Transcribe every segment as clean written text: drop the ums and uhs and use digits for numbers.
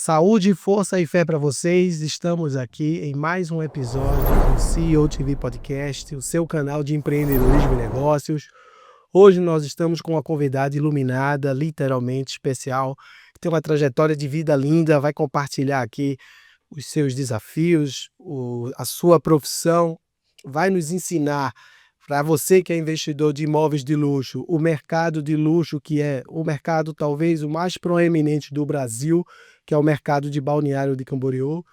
Saúde, força e fé para vocês. Estamos aqui em mais um episódio do CEO TV Podcast, o seu canal de empreendedorismo e negócios. Hoje nós estamos com uma convidada iluminada, literalmente especial, que tem uma trajetória de vida linda, vai compartilhar aqui os seus desafios, a sua profissão, vai nos ensinar, para você que é investidor de imóveis de luxo, o mercado de luxo, que é o mercado talvez o mais proeminente do Brasil, que é o mercado de Balneário de Camboriú.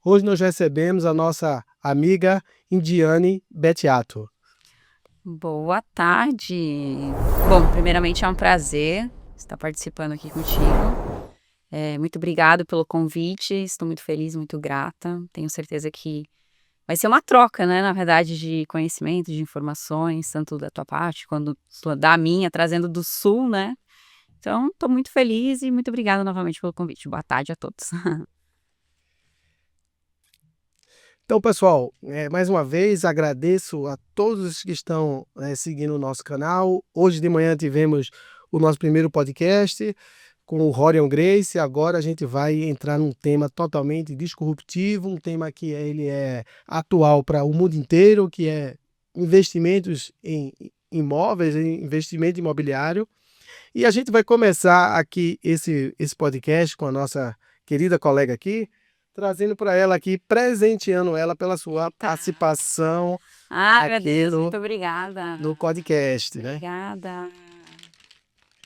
Hoje nós recebemos a nossa amiga Indiane Bettiato. Boa tarde. Bom, primeiramente é um prazer estar participando aqui contigo. Muito obrigado pelo convite, estou muito feliz, muito grata. Tenho certeza que vai ser uma troca, né, na verdade, de conhecimento, de informações, tanto da tua parte quanto da minha, trazendo do Sul, né? Então, estou muito feliz e muito obrigada novamente pelo convite. Boa tarde a todos. Então, pessoal, mais uma vez agradeço a todos que estão seguindo o nosso canal. Hoje de manhã tivemos o nosso primeiro podcast com o Rorion Grace. Agora a gente vai entrar num tema totalmente disruptivo, um tema que ele é atual para o mundo inteiro, que é investimentos em imóveis, em investimento imobiliário. E a gente vai começar aqui esse podcast com a nossa querida colega aqui, trazendo para ela aqui, presenteando ela pela sua participação Meu Deus, muito obrigada. no podcast, né?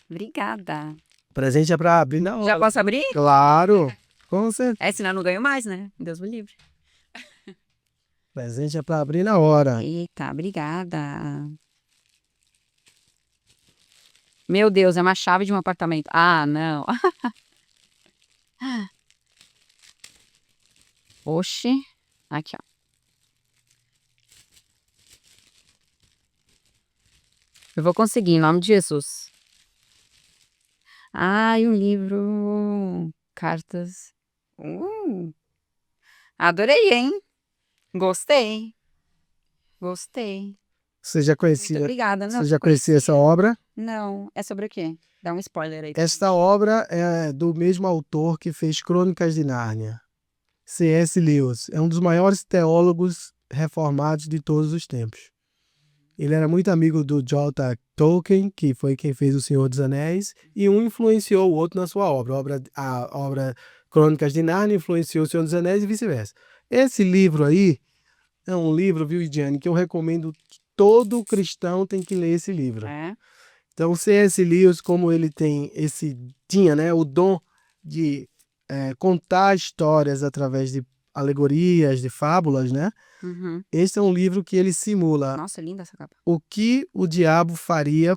Obrigada. Presente é para abrir na hora. Já posso abrir? Claro, com certeza. Senão eu não ganho mais, né? Deus me livre. Presente é para abrir na hora. Eita, obrigada. Meu Deus, é uma chave de um apartamento. Ah, não. Oxi. Aqui, ó. Eu vou conseguir, em nome de Jesus. Ai, um livro. Cartas. Adorei, hein? Gostei. Você já Muito conhecia, obrigada. Não, você já conhecia essa obra? Não. É sobre o quê? Dá um spoiler aí. Esta obra é do mesmo autor que fez Crônicas de Nárnia. C.S. Lewis é um dos maiores teólogos reformados de todos os tempos. Ele era muito amigo do J. Tolkien, que foi quem fez O Senhor dos Anéis, e um influenciou o outro na sua obra. A obra Crônicas de Nárnia influenciou O Senhor dos Anéis e vice-versa. Esse livro aí é um livro, viu, Idiane, que eu recomendo que todo cristão tem que ler esse livro. Então, C.S. Lewis, como ele tinha, né, o dom de contar histórias através de alegorias, de fábulas, né? Uhum. Esse é um livro que ele simula. Nossa, linda essa capa. O que o diabo faria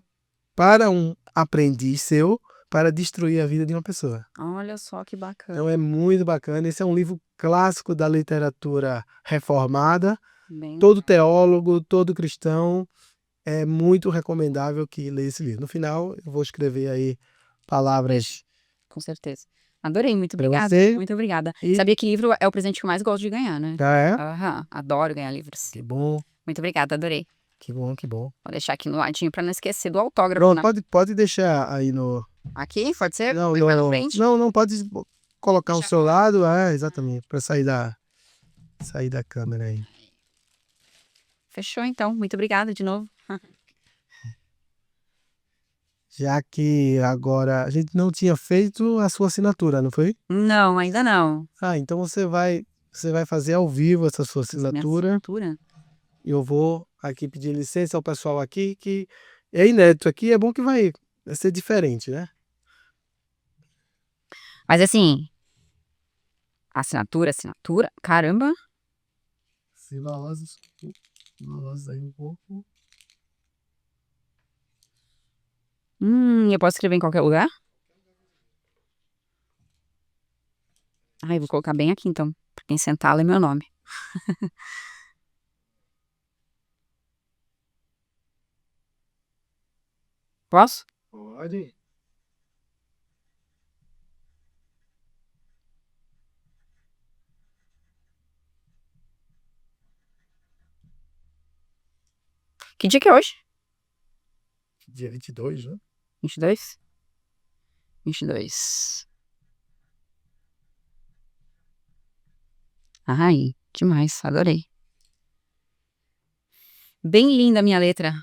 para um aprendiz seu para destruir a vida de uma pessoa. Olha só que bacana. Então é muito bacana. Esse é um livro clássico da literatura reformada. Todo teólogo, todo cristão é muito recomendável que leia esse livro. No final, eu vou escrever aí palavras. Com certeza. Adorei, muito obrigada. Você? Muito obrigada. Sabia que livro é o presente que eu mais gosto de ganhar, né? É? Adoro ganhar livros. Que bom. Muito obrigada, adorei. Que bom. Vou deixar aqui no ladinho para não esquecer do autógrafo. Pronto, pode deixar aí no... Aqui, pode ser? Não, pode colocar o seu lado, exatamente, para sair da câmera aí. Fechou, então. Muito obrigada de novo. Já que agora a gente não tinha feito a sua assinatura, não foi? Não, ainda não. Então você vai fazer ao vivo essa sua assinatura. Eu vou aqui pedir licença ao pessoal aqui, que é inédito aqui, é bom que vai ser diferente, né? Mas assim, assinatura, caramba. Silenciosos aí um pouco. Eu posso escrever em qualquer lugar? Eu vou colocar bem aqui, então. Pra quem sentar, lê meu nome. Posso? Pode. Que dia que é hoje? Dia 22, né? 22? 22. Ai, demais, adorei. Bem linda a minha letra.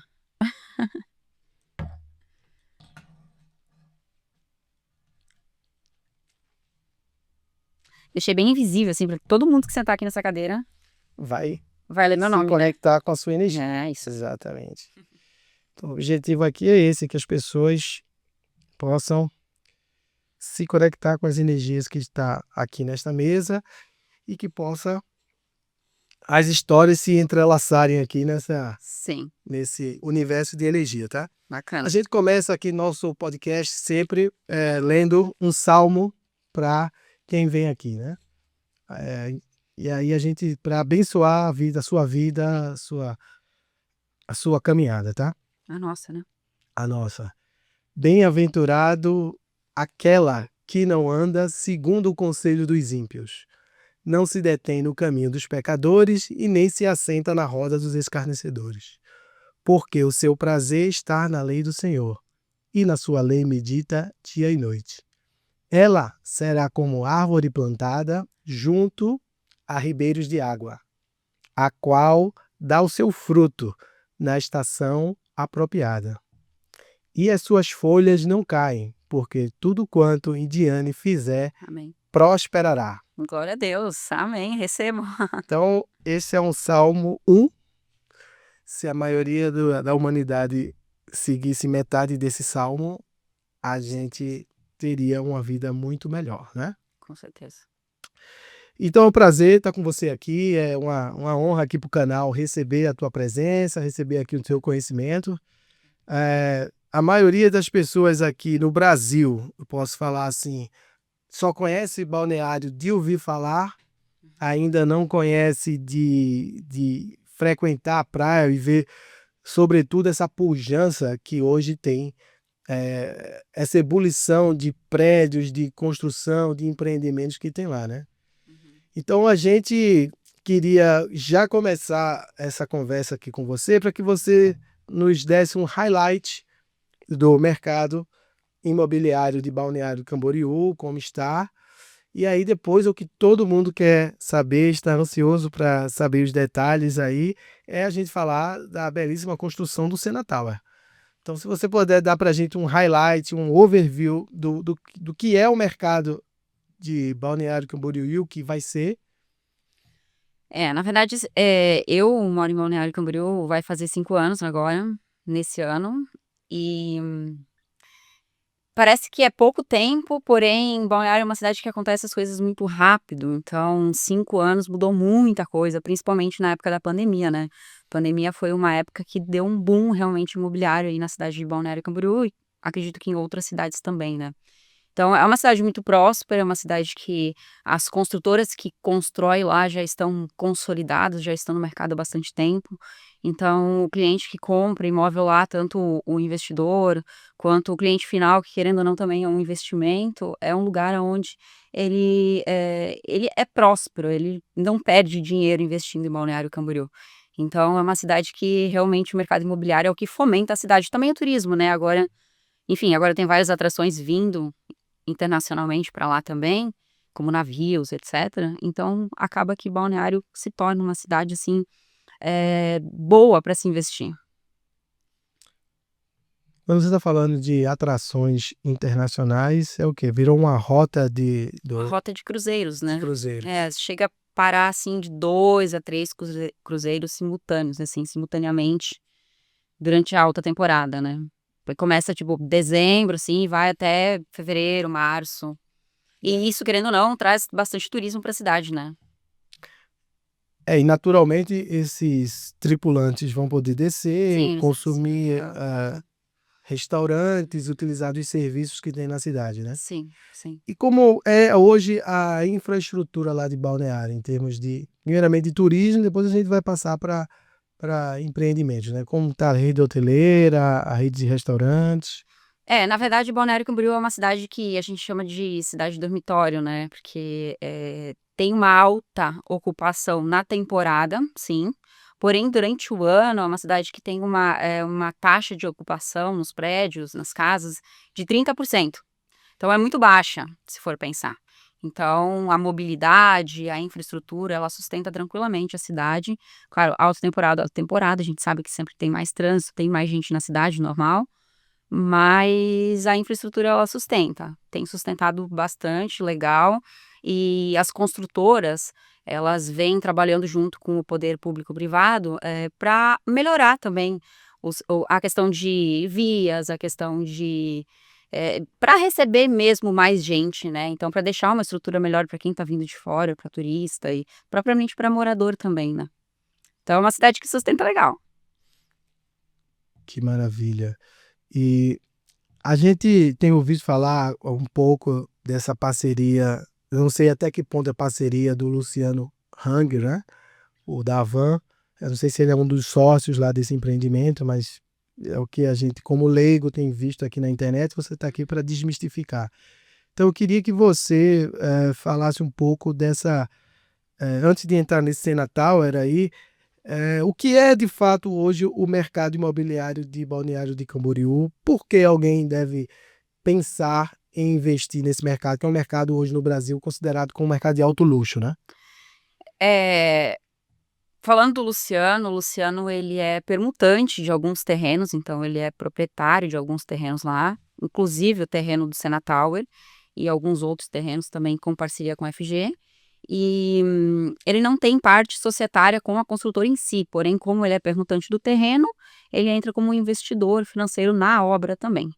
Deixei bem invisível, assim, pra todo mundo que sentar aqui nessa cadeira Vai vai ler meu se nome, né? conectar com a sua energia. É, isso. Exatamente. Então, o objetivo aqui é esse, que as pessoas possam se conectar com as energias que está aqui nesta mesa e que possa as histórias se entrelaçarem aqui Sim, nesse universo de energia, tá? A bacana. gente começa aqui nosso podcast sempre lendo um salmo para quem vem aqui, né? E aí a gente, para abençoar a vida, a sua caminhada, tá? A nossa, né? A nossa. Bem-aventurado aquela que não anda segundo o conselho dos ímpios, não se detém no caminho dos pecadores e nem se assenta na roda dos escarnecedores. Porque o seu prazer está na lei do Senhor, e na sua lei medita dia e noite. Ela será como árvore plantada junto a ribeiros de água, a qual dá o seu fruto na estação apropriada. E as suas folhas não caem, porque tudo quanto em diante fizer Amém. prosperará. Glória a Deus. Amém. Recebo. Então, esse é um Salmo 1. Se a maioria da humanidade seguisse metade desse salmo, a gente teria uma vida muito melhor, né? Com certeza. Então é um prazer estar com você aqui, é uma honra aqui para o canal receber a tua presença, receber aqui o teu conhecimento. A maioria das pessoas aqui no Brasil, eu posso falar assim, só conhece Balneário de ouvir falar, ainda não conhece de frequentar a praia e ver, sobretudo, essa pujança que hoje tem, essa ebulição de prédios, de construção, de empreendimentos que tem lá, né? Então a gente queria já começar essa conversa aqui com você para que você nos desse um highlight do mercado imobiliário de Balneário Camboriú, como está. E aí depois o que todo mundo quer saber, está ansioso para saber os detalhes aí, é a gente falar da belíssima construção do Sena Tower. Então se você puder dar para a gente um highlight, um overview do que é o mercado de Balneário Camboriú e o que vai ser. Na verdade, eu moro em Balneário Camboriú, vai fazer 5 anos agora, nesse ano, e parece que é pouco tempo, porém, Balneário é uma cidade que acontece as coisas muito rápido, então 5 anos mudou muita coisa, principalmente na época da pandemia, né. Pandemia foi uma época que deu um boom realmente imobiliário aí na cidade de Balneário Camboriú e acredito que em outras cidades também, né. Então é uma cidade muito próspera, é uma cidade que as construtoras que constroem lá já estão consolidadas, já estão no mercado há bastante tempo. Então o cliente que compra imóvel lá, tanto o investidor, quanto o cliente final, que querendo ou não também é um investimento, é um lugar onde ele é próspero, ele não perde dinheiro investindo em Balneário Camboriú. Então é uma cidade que realmente o mercado imobiliário é o que fomenta a cidade. Também o turismo, né, agora enfim, agora tem várias atrações vindo internacionalmente para lá também, como navios, etcétera. Então acaba que Balneário se torna uma cidade, assim, boa para se investir. Quando você está falando de atrações internacionais, é o quê? Virou uma rota Rota de cruzeiros, de né. cruzeiros. Chega a parar, assim, de 2 a 3 cruzeiros simultâneos, assim, simultaneamente, durante a alta temporada, né. Começa, tipo, dezembro, assim, e vai até fevereiro, março. E isso, querendo ou não, traz bastante turismo para a cidade, né. E naturalmente esses tripulantes vão poder descer, Sim, consumir restaurantes, utilizar os serviços que tem na cidade, né? sim, sim. E como é hoje a infraestrutura lá de Balneário, em termos de, primeiramente, de turismo, depois a gente vai passar para empreendimentos, né? Como está a rede hoteleira, a rede de restaurantes. Na verdade, Balneário Camboriú é uma cidade que a gente chama de cidade dormitório, né, porque, tem uma alta ocupação na temporada, sim, porém durante o ano é uma cidade que tem uma taxa de ocupação nos prédios, nas casas, de 30%. Então é muito baixa, se for pensar. Então, a mobilidade, a infraestrutura, ela sustenta tranquilamente a cidade. Claro, alta temporada, a gente sabe que sempre tem mais trânsito, tem mais gente na cidade, normal, mas a infraestrutura ela sustenta, tem sustentado bastante, legal, e as construtoras, elas vêm trabalhando junto com o poder público-privado, para melhorar também a questão de vias, a questão de para receber mesmo mais gente, né, então para deixar uma estrutura melhor para quem está vindo de fora, para turista e propriamente para morador também, né. Então é uma cidade que sustenta legal. Que maravilha. E a gente tem ouvido falar um pouco dessa parceria, eu não sei até que ponto é parceria do Luciano Hang, né? O da Havan. Eu não sei se ele é um dos sócios lá desse empreendimento, mas é o que a gente, como leigo, tem visto aqui na internet. Você está aqui para desmistificar. Então, eu queria que você falasse um pouco dessa. Antes de entrar nesse Sena Tower aí, o que é de fato hoje o mercado imobiliário de Balneário de Camboriú? Por que alguém deve pensar em investir nesse mercado, que é um mercado hoje no Brasil considerado como um mercado de alto luxo, né? Eh, Falando do Luciano, o Luciano ele é permutante de alguns terrenos, então ele é proprietário de alguns terrenos lá, inclusive o terreno do Sena Tower e alguns outros terrenos também com parceria com a FG. E ele não tem parte societária com a construtora em si, porém, como ele é permutante do terreno, ele entra como investidor financeiro na obra também.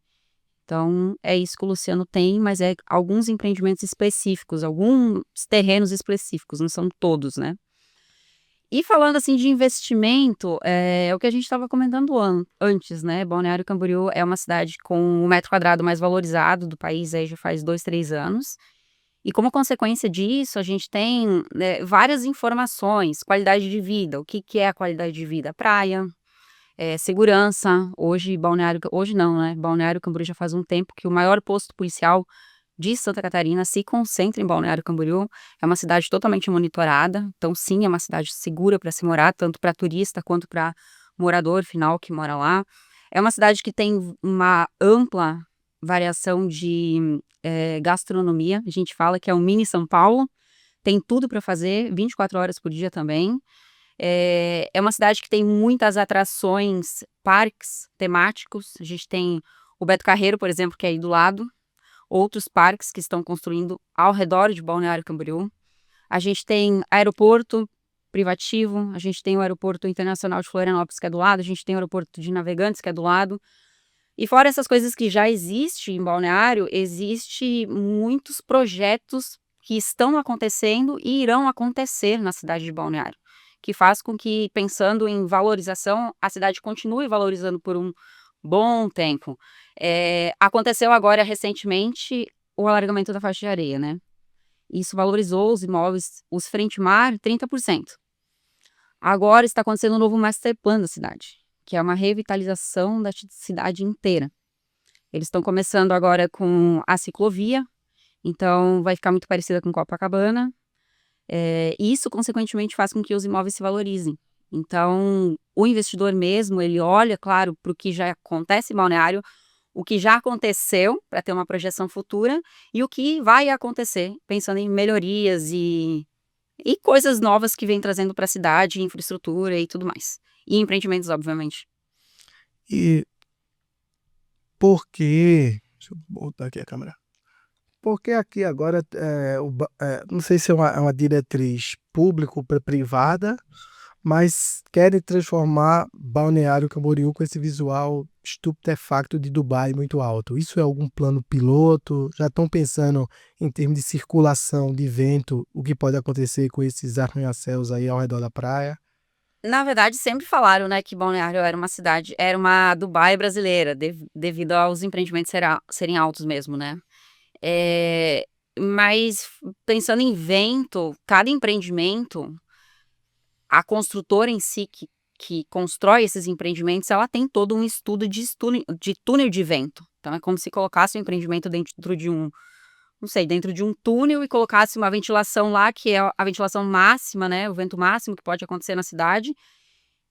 Então, é isso que o Luciano tem, mas é alguns empreendimentos específicos, alguns terrenos específicos, não são todos, né? E falando assim de investimento, é o que a gente estava comentando antes, né? Balneário Camboriú é uma cidade com o metro quadrado mais valorizado do país aí já faz 2, 3 anos. E como consequência disso, a gente tem, né, várias informações, qualidade de vida, o que que é a qualidade de vida? Praia, segurança, hoje não, né, Balneário Camboriú já faz um tempo que o maior posto policial de Santa Catarina se concentra em Balneário Camboriú, é uma cidade totalmente monitorada, então sim, é uma cidade segura para se morar, tanto para turista quanto para morador final que mora lá. É uma cidade que tem uma ampla variação de, gastronomia, a gente fala que é um mini São Paulo, tem tudo para fazer, 24 horas por dia também. É uma cidade que tem muitas atrações, parques temáticos, a gente tem o Beto Carreiro, por exemplo, que é aí do lado, outros parques que estão construindo ao redor de Balneário Camboriú. A gente tem aeroporto privativo, a gente tem o aeroporto internacional de Florianópolis, que é do lado, a gente tem o aeroporto de Navegantes, que é do lado. E fora essas coisas que já existem em Balneário, existe muitos projetos que estão acontecendo e irão acontecer na cidade de Balneário, que faz com que, pensando em valorização, a cidade continue valorizando por um bom tempo. Aconteceu agora recentemente o alargamento da faixa de areia, né? Isso valorizou os imóveis, os frente-mar, 30%. Agora está acontecendo um novo master plan da cidade, que é uma revitalização da cidade inteira. Eles estão começando agora com a ciclovia, então vai ficar muito parecida com Copacabana. Isso, consequentemente, faz com que os imóveis se valorizem. Então, o investidor mesmo, ele olha, claro, para o que já acontece em Balneário, o que já aconteceu, para ter uma projeção futura, e o que vai acontecer, pensando em melhorias e coisas novas que vem trazendo para a cidade, infraestrutura e tudo mais. E empreendimentos, obviamente. E por que. Deixa eu voltar aqui a câmera. Porque aqui agora, não sei se é uma diretriz público-privada, mas querem transformar Balneário Camboriú com esse visual estupefacto de Dubai muito alto. Isso é algum plano piloto? Já estão pensando em termos de circulação de vento, o que pode acontecer com esses arranha-céus aí ao redor da praia? Na verdade, sempre falaram, né, que Balneário era uma Dubai brasileira, devido aos empreendimentos serem altos mesmo, né? Mas pensando em vento, cada empreendimento, a construtora em si que constrói esses empreendimentos, ela tem todo um estudo de túnel de vento. Então é como se colocasse o empreendimento dentro de um, não sei, dentro de um túnel e colocasse uma ventilação lá, que é a ventilação máxima, né, o vento máximo que pode acontecer na cidade.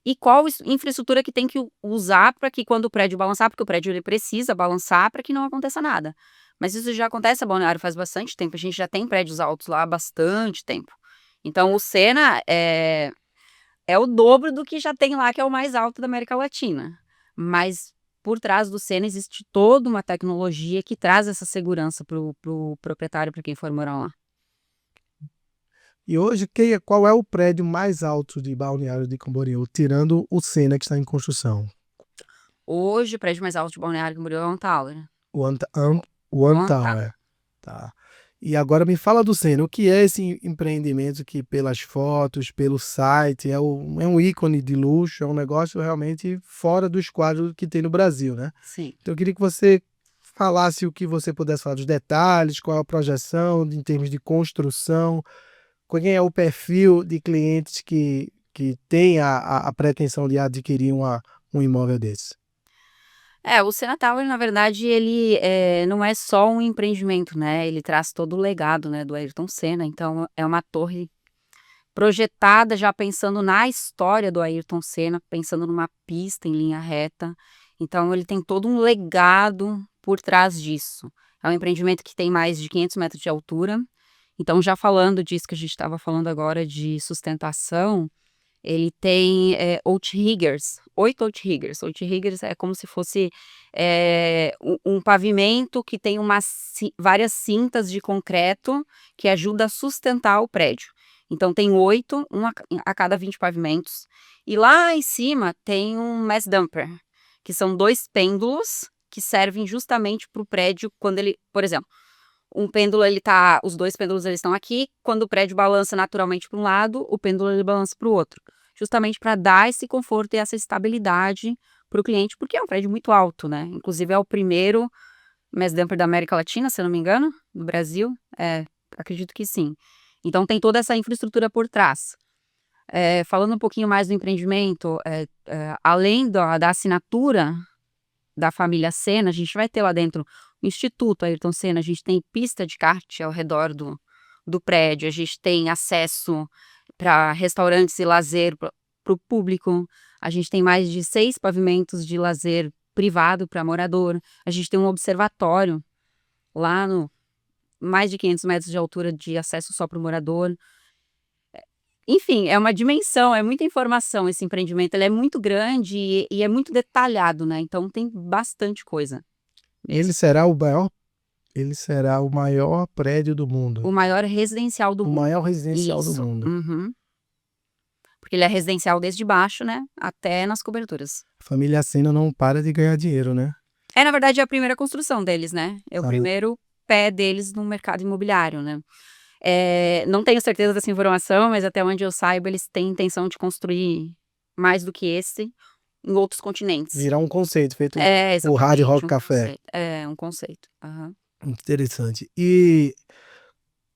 e qual infraestrutura que tem que usar para que quando o prédio balançar, porque o prédio ele precisa balançar para que não aconteça nada. Mas isso já acontece a Balneário faz bastante tempo, a gente já tem prédios altos lá há bastante tempo. Então o Sena é o dobro do que já tem lá, que é o mais alto da América Latina. Mas por trás do Sena existe toda uma tecnologia que traz essa segurança para o proprietário, para quem for morar lá. E hoje, qual é o prédio mais alto de Balneário de Camboriú, tirando o Sena que está em construção? Hoje, o prédio mais alto de Balneário Camboriú é o Tower. O One One Tower. Tá. E agora me fala do Sena. O que é esse empreendimento que, pelas fotos, pelo site, é um ícone de luxo, é um negócio realmente fora dos quadros que tem no Brasil, né? Sim. Então eu queria que você falasse o que você pudesse falar dos detalhes, qual é a projeção em termos de construção, quem é o perfil de clientes que tem a pretensão de adquirir um imóvel desse. O Sena Tower, na verdade, ele não é só um empreendimento, né? Ele traz todo o legado, né, do Ayrton Senna. Então, é uma torre projetada já pensando na história do Ayrton Senna, pensando numa pista em linha reta. Então, ele tem todo um legado por trás disso. É um empreendimento que tem mais de 500 metros de altura. Então, já falando disso que a gente estava falando agora de sustentação, ele tem outriggers, 8 outriggers. Outriggers é como se fosse um pavimento que tem várias cintas de concreto que ajuda a sustentar o prédio. Então tem 8, um a cada 20 pavimentos. E lá em cima tem um mass dumper, que são 2 pêndulos que servem justamente para o prédio quando ele, por exemplo, os 2 pêndulos eles estão aqui, quando o prédio balança naturalmente para um lado, o pêndulo ele balança para o outro, justamente para dar esse conforto e essa estabilidade para o cliente, porque é um prédio muito alto, né? Inclusive é o primeiro mass dumper da América Latina, se eu não me engano, no Brasil, acredito que sim. Então tem toda essa infraestrutura por trás. Falando um pouquinho mais do empreendimento, além da assinatura da família Senna, a gente vai ter lá dentro o Instituto Ayrton Senna, a gente tem pista de kart ao redor do prédio, a gente tem acesso para restaurantes e lazer para o público, a gente tem mais de 6 pavimentos de lazer privado para morador, a gente tem um observatório lá no mais de 500 metros de altura de acesso só para o morador. Enfim, é uma dimensão, é muita informação esse empreendimento, ele é muito grande e é muito detalhado, né? Então tem bastante coisa. Ele será o maior prédio do mundo. O maior residencial do O mundo. maior residencial Isso. do mundo. Uhum. Porque ele é residencial desde baixo, né? Até nas coberturas. A família Senna não para de ganhar dinheiro, né? Na verdade, é a primeira construção deles, né? É o Ah. primeiro pé deles no mercado imobiliário, né? Não tenho certeza dessa informação, mas até onde eu saiba, eles têm intenção de construir mais do que esse em outros continentes. Virar um conceito feito por Exatamente, Hard Rock Café. conceito. Um conceito. Aham. Interessante. E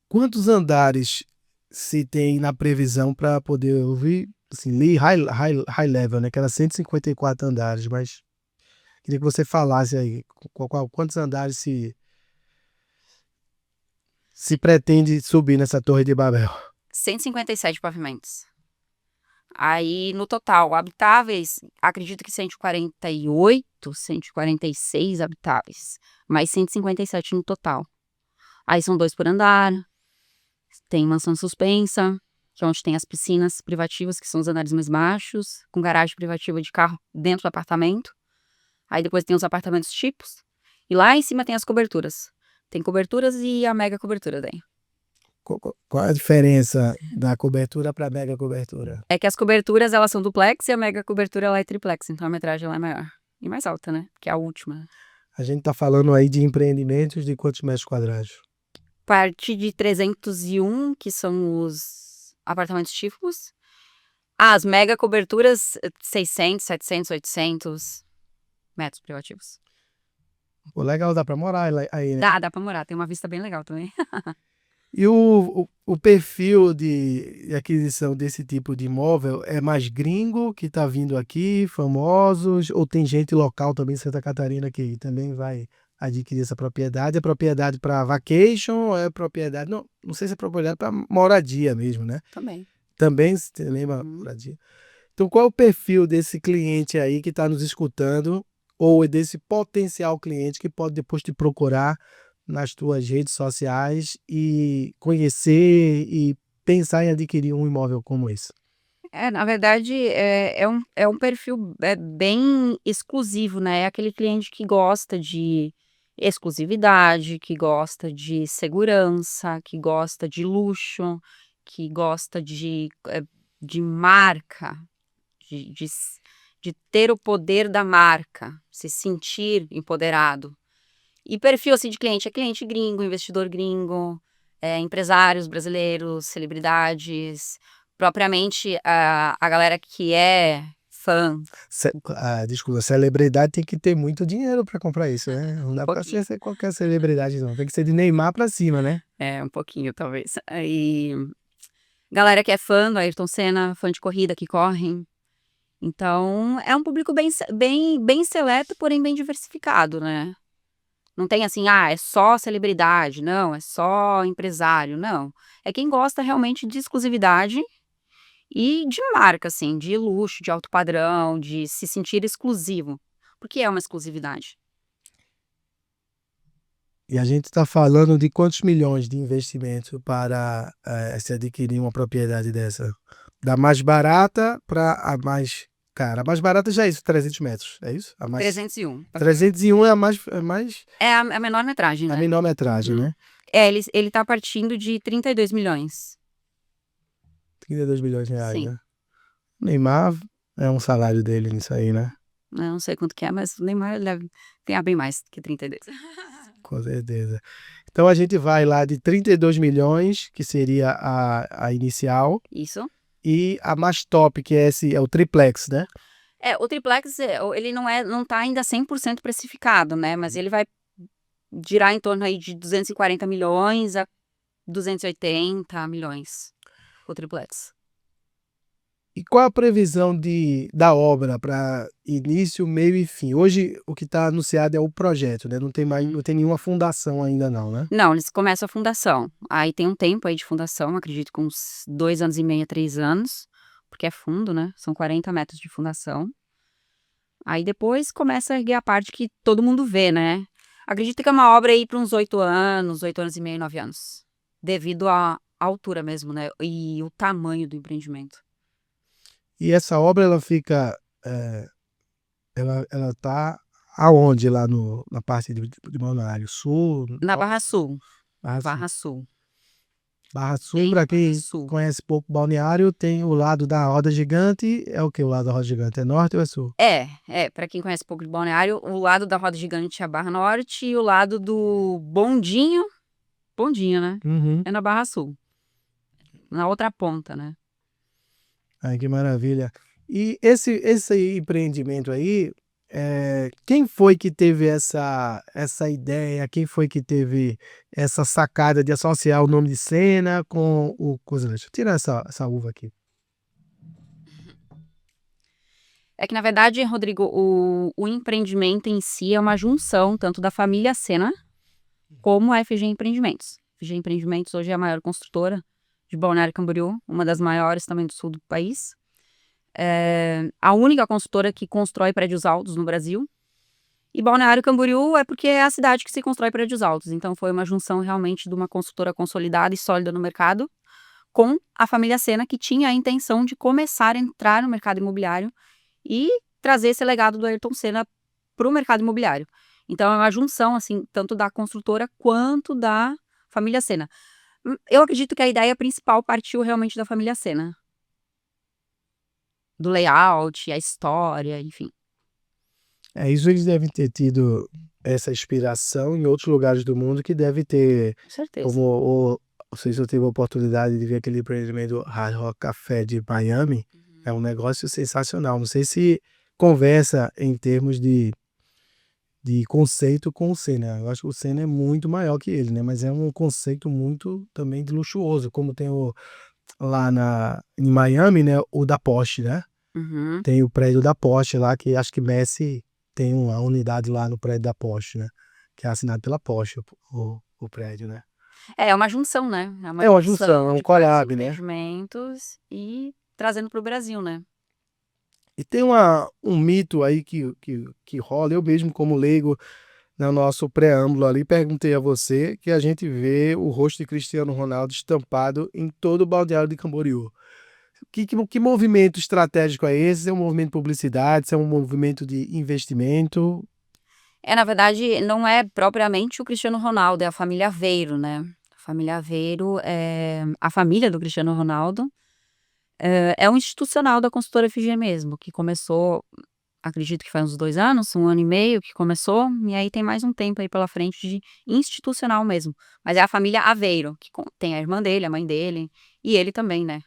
quantos andares se tem na previsão para poder ouvir, assim, li high level, né? Que era 154 andares, mas queria que você falasse aí quantos andares se pretende subir nessa Torre de Babel. 157 pavimentos. Aí, no total, habitáveis, acredito que 148, 146 habitáveis, mas 157 no total. Aí são 2 por andar, tem mansão suspensa, que é onde tem as piscinas privativas, que são os andares mais baixos, com garagem privativa de carro dentro do apartamento. Aí depois tem os apartamentos tipos, e lá em cima tem as coberturas. Tem coberturas e a mega cobertura daí. Qual é a diferença da cobertura para a mega cobertura? É que as coberturas, elas são duplex e a mega cobertura, ela é triplex. Então a metragem ela é maior. E mais alta, né? Que é a última. A gente está falando aí de empreendimentos de quantos metros quadrados? A partir de 301, que são os apartamentos típicos. As mega coberturas, 600, 700, 800 metros privativos. Pô, legal, dá para morar aí, né? Dá pra morar. Tem uma vista bem legal também. E o perfil de aquisição desse tipo de imóvel é mais gringo que está vindo aqui, famosos, ou tem gente local também em Santa Catarina que também vai adquirir essa propriedade? É propriedade para vacation, é propriedade, não sei se é propriedade para moradia mesmo, né? Também. Também, você lembra, moradia. Então, qual é o perfil desse cliente aí que está nos escutando, ou desse potencial cliente que pode depois te procurar nas tuas redes sociais e conhecer e pensar em adquirir um imóvel como esse? Na verdade, é um perfil, bem exclusivo, né, é aquele cliente que gosta de exclusividade, que gosta de segurança, que gosta de luxo, que gosta de marca, de ter o poder da marca, se sentir empoderado. E perfil, assim, de cliente, é cliente gringo, investidor gringo, empresários brasileiros, celebridades, propriamente a galera que é fã, Desculpa, celebridade tem que ter muito dinheiro para comprar isso, né? Não um dá para pouquinho. ser qualquer celebridade, não. Tem que ser de Neymar para cima, né? Um pouquinho talvez. E galera que é fã do Ayrton Senna, fã de corrida, que correm. Então, é um público bem seleto, porém bem diversificado, né. Não tem assim: "Ah, é só celebridade", não, é só empresário, não. É quem gosta realmente de exclusividade e de marca, assim, de luxo, de alto padrão, de se sentir exclusivo. Porque é uma exclusividade. E a gente está falando de quantos milhões de investimento para se adquirir uma propriedade dessa? Da mais barata para a mais cara. A mais barata já é isso, 300 metros, é isso? A mais 301. 301 é a mais É a menor metragem, a né. menor metragem, Uhum. né? Ele tá partindo de 32 milhões. 32 bilhões de reais, Sim. né? Neymar é um salário dele nisso aí, né? Eu não sei quanto que é, mas o Neymar deve ganhar bem mais que 32. Com certeza. Então a gente vai lá de 32 milhões, que seria a inicial, Isso. e a mais top, que é o triplex, né? O triplex, ele não tá ainda 100% precificado, né, mas ele vai girar em torno aí de 240 milhões a 280 milhões, o triplex. E qual a previsão da obra para início, meio e fim? Hoje o que está anunciado é o projeto, né? Não tem nenhuma fundação ainda não, né? Não, eles começam a fundação, aí tem um tempo aí de fundação, acredito que uns 2 anos e meio 3 anos, porque é fundo, né, são 40 metros de fundação. Aí depois começa a erguer a parte que todo mundo vê, né. Acredito que é uma obra aí para uns 8 anos e meio, 9 anos, devido à altura mesmo, né, e o tamanho do empreendimento. E essa obra ela fica, eh, ela tá aonde lá no na parte de Balneário? Sul? Na Barra Sul, Barra Sul. Barra Sul, Barra Sul, bem para Barra quem Sul. conhece pouco Balneário, tem o lado da Roda Gigante, é o que o lado da Roda Gigante? É norte ou é sul? Pra quem conhece pouco de Balneário, o lado da Roda Gigante é a Barra Norte e o lado do Bondinho, né, Uhum. é na Barra Sul, na outra ponta, né. Ai, que maravilha. E esse empreendimento aí, quem foi que teve essa ideia? Quem foi que teve essa sacada de associar o nome de Senna com o coisa? Deixa eu tirar essa uva aqui. É que na verdade, Rodrigo, o empreendimento em si é uma junção tanto da família Senna, como a FG Empreendimentos. A FG Empreendimentos hoje é a maior construtora de Balneário Camboriú, uma das maiores também do sul do país. A única construtora que constrói prédios altos no Brasil. E Balneário Camboriú é porque é a cidade que se constrói prédios altos. Então foi uma junção realmente de uma construtora consolidada e sólida no mercado com a família Senna, que tinha a intenção de começar a entrar no mercado imobiliário e trazer esse legado do Ayrton Senna para o mercado imobiliário. Então é uma junção, assim, tanto da construtora quanto da família Senna. Eu acredito que a ideia principal partiu realmente da família Senna. Do layout, a história, enfim. Isso eles devem ter tido essa inspiração em outros lugares do mundo que deve ter, Com certeza. como não sei se eu tive a oportunidade de ver aquele empreendimento Hard Rock Café de Miami, é um negócio sensacional. Não sei se conversa em termos de conceito com o Senna. Eu acho que o Senna é muito maior que ele, né? Mas é um conceito muito também de luxuoso, como tem lá em Miami, né? O da Porsche, né? Uhum. Tem o prédio da Porsche lá, que acho que Messi tem uma unidade lá no prédio da Porsche, né? Que é assinado pela Porsche, o prédio, né? É uma junção, né, é uma É uma junção, é um junção de vários collab, né? empreendimentos e trazendo para o Brasil, né. E tem um mito aí que rola, eu mesmo como leigo, no nosso preâmbulo ali, perguntei a você que a gente vê o rosto de Cristiano Ronaldo estampado em todo o balneário de Camboriú. Que movimento estratégico é esse? É um movimento de publicidade? É um movimento de investimento? Na verdade, não é propriamente o Cristiano Ronaldo, é a família Aveiro, né. A família Aveiro, a família do Cristiano Ronaldo, é um institucional da consultora FG mesmo, que começou, acredito que faz uns 2 anos, 1 ano e meio que começou, e aí tem mais um tempo aí pela frente de institucional mesmo. Mas é a família Aveiro, que tem a irmã dele, a mãe dele, e ele também, né.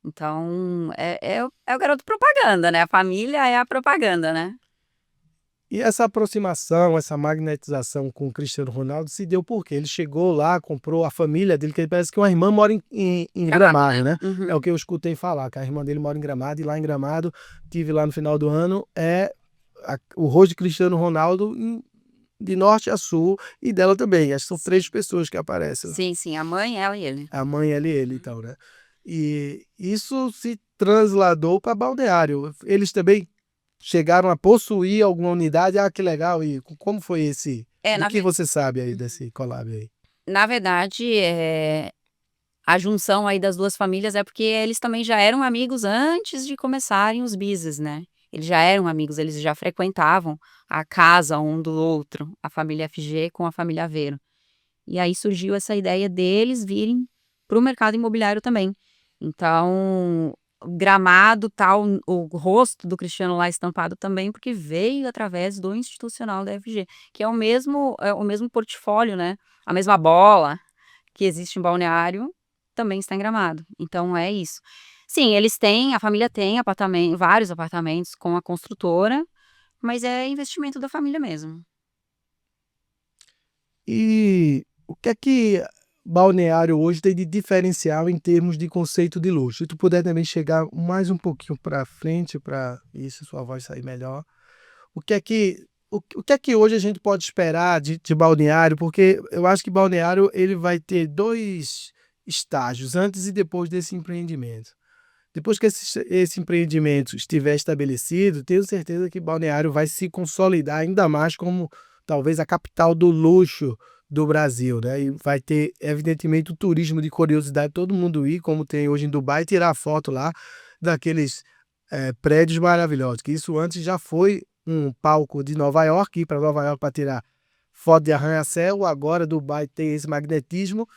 Então, é o garoto propaganda, né, a família é a propaganda, né. E essa aproximação, essa magnetização com o Cristiano Ronaldo se deu porque ele chegou lá, comprou a família dele, que ele parece que uma irmã mora em Gramado, né? É o Uhum. que eu escutei falar, que a irmã dele mora em Gramado, e lá em Gramado, tive lá no final do ano, o rosto de Cristiano Ronaldo de norte a sul, e dela também. Acho que são 3 pessoas que aparecem. Sim, sim, a mãe, ela e ele. A mãe, ela e ele, então, né? E isso se transladou para Balneário. Eles também chegaram a possuir alguma unidade? Ah, que legal! E como foi esse? É, Do na que ve você sabe aí Uhum. desse collab aí? Na verdade, a junção aí das 2 famílias é porque eles também já eram amigos antes de começarem os business, né. Eles já eram amigos, eles já frequentavam a casa um do outro, a família FG com a família Aveiro. E aí surgiu essa ideia deles virem para o mercado imobiliário também. Então, Gramado tá o rosto do Cristiano lá estampado também, porque veio através do institucional da FG, que é o mesmo portfólio, né, a mesma bola que existe em Balneário, também está em Gramado. Então é isso. Sim, a família tem vários apartamentos com a construtora, mas é investimento da família mesmo. E o que é que Balneário hoje tem de diferencial em termos de conceito de luxo? Se tu puder também chegar mais um pouquinho para frente, para isso, sua voz sair melhor. O que é que hoje a gente pode esperar de Balneário? Porque eu acho que Balneário ele vai ter 2 estágios, antes e depois desse empreendimento. Depois que esse empreendimento estiver estabelecido, tenho certeza que Balneário vai se consolidar ainda mais como talvez a capital do luxo do Brasil, né? E vai ter, evidentemente, o turismo de curiosidade, todo mundo ir, como tem hoje em Dubai, tirar foto lá daqueles prédios maravilhosos. Que isso antes já foi um palco de Nova York, ir para Nova York para tirar foto de arranha-céu, agora Dubai tem esse magnetismo,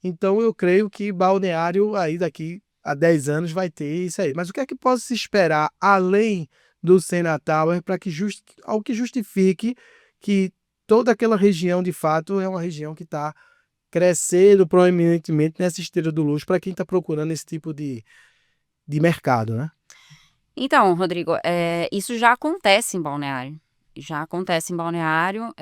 então eu creio que Balneário aí daqui a 10 anos vai ter isso aí. Mas o que é que pode se esperar além do Sena Tower para algo que justifique que toda aquela região de fato é uma região que está crescendo proeminentemente nessa esteira do luxo para quem está procurando esse tipo de mercado, né? Então, Rodrigo, isso já acontece em Balneário. Já acontece em Balneário,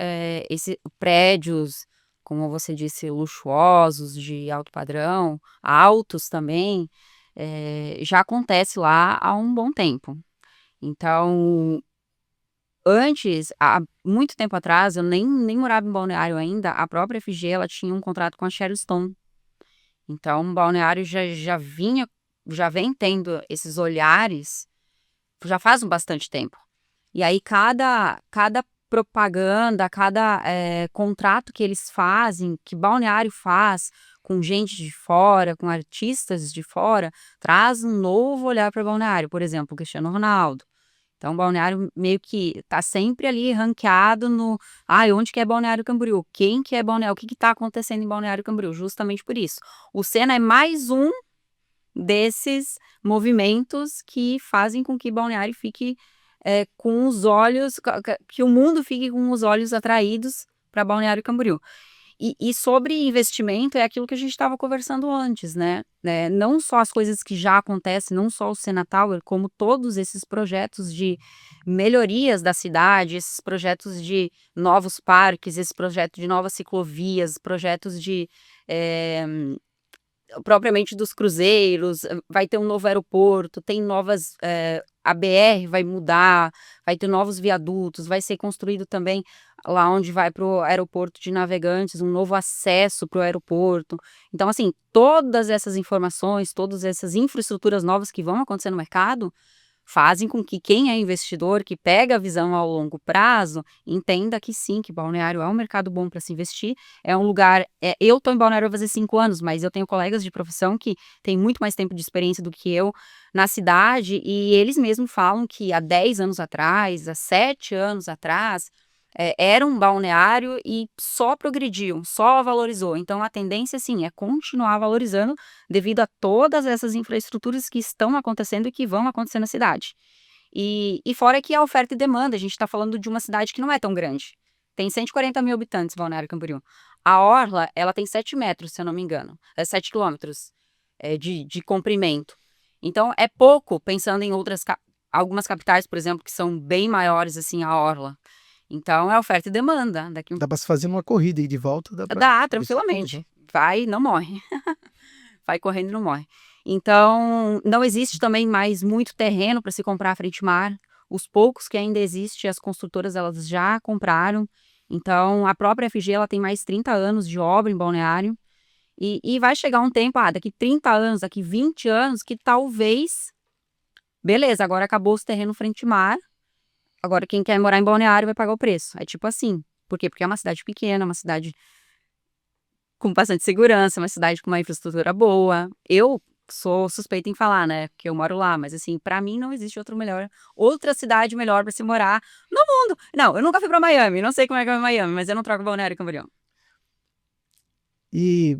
prédios, como você disse, luxuosos, de alto padrão, altos também, já acontece lá há um bom tempo. Então, antes, há muito tempo atrás, eu nem morava em Balneário ainda, a própria FG, ela tinha um contrato com a Sharon Stone. Então, Balneário já vem tendo esses olhares já faz um bastante tempo. E aí cada propaganda, cada, contrato que eles fazem, que Balneário faz com gente de fora, com artistas de fora, traz um novo olhar para Balneário, por exemplo, o Cristiano Ronaldo. Então Balneário meio que tá sempre ali ranqueado no: "Ai, onde que é Balneário Camboriú? Quem que é Balneário? O que que tá acontecendo em Balneário Camboriú?", justamente por isso. O Senna é mais um desses movimentos que fazem com que Balneário fique, com os olhos que o mundo fique com os olhos atraídos para Balneário Camboriú. E sobre investimento, é aquilo que a gente estava conversando antes, né, não só as coisas que já acontecem, não só o Sena Tower, como todos esses projetos de melhorias da cidade, esses projetos de novos parques, esse projeto de novas ciclovias, projetos de, eh propriamente dos cruzeiros, vai ter um novo aeroporto, tem novas, a BR vai mudar, vai ter novos viadutos, vai ser construído também lá onde vai para o aeroporto de Navegantes, um novo acesso para o aeroporto. Então, assim, todas essas informações, todas essas infraestruturas novas que vão acontecer no mercado, fazem com que quem é investidor, que pega a visão ao longo prazo, entenda que sim, que Balneário é um mercado bom para se investir, é um lugar... eu estou em Balneário vai fazer 5 anos, mas eu tenho colegas de profissão que têm muito mais tempo de experiência do que eu na cidade, e eles mesmos falam que há 10 anos atrás, há 7 anos atrás, era um balneário e só progrediu, só valorizou. Então, a tendência, sim, é continuar valorizando devido a todas essas infraestruturas que estão acontecendo e que vão acontecer na cidade. E fora que a oferta e demanda, a gente está falando de uma cidade que não é tão grande. Tem 140 mil habitantes, Balneário Camboriú. A orla, ela tem 7 metros, se eu não me engano. 7 quilômetros de comprimento. Então, é pouco, pensando em algumas capitais, por exemplo, que são bem maiores, assim, a orla. Então, é oferta e demanda. Dá para se fazer uma corrida e de volta, dá para... Dá, tranquilamente. Vai, não morre. Vai correndo e não morre. Então, não existe também mais muito terreno para se comprar frente mar. Os poucos que ainda existem, as construtoras, elas já compraram. Então, a própria FG, ela tem mais 30 anos de obra em Balneário. E vai chegar um tempo, daqui 30 anos, daqui 20 anos, que talvez... Beleza, agora acabou os terrenos frente mar. Agora, quem quer morar em Balneário vai pagar o preço. É tipo assim. Por quê? Porque é uma cidade pequena, uma cidade com bastante segurança, uma cidade com uma infraestrutura boa. Eu sou suspeita em falar, né? Porque eu moro lá. Mas, assim, pra mim não existe outra cidade melhor pra se morar no mundo. Não, eu nunca fui pra Miami. Não sei como é que é Miami, mas eu não troco Balneário Camboriú. E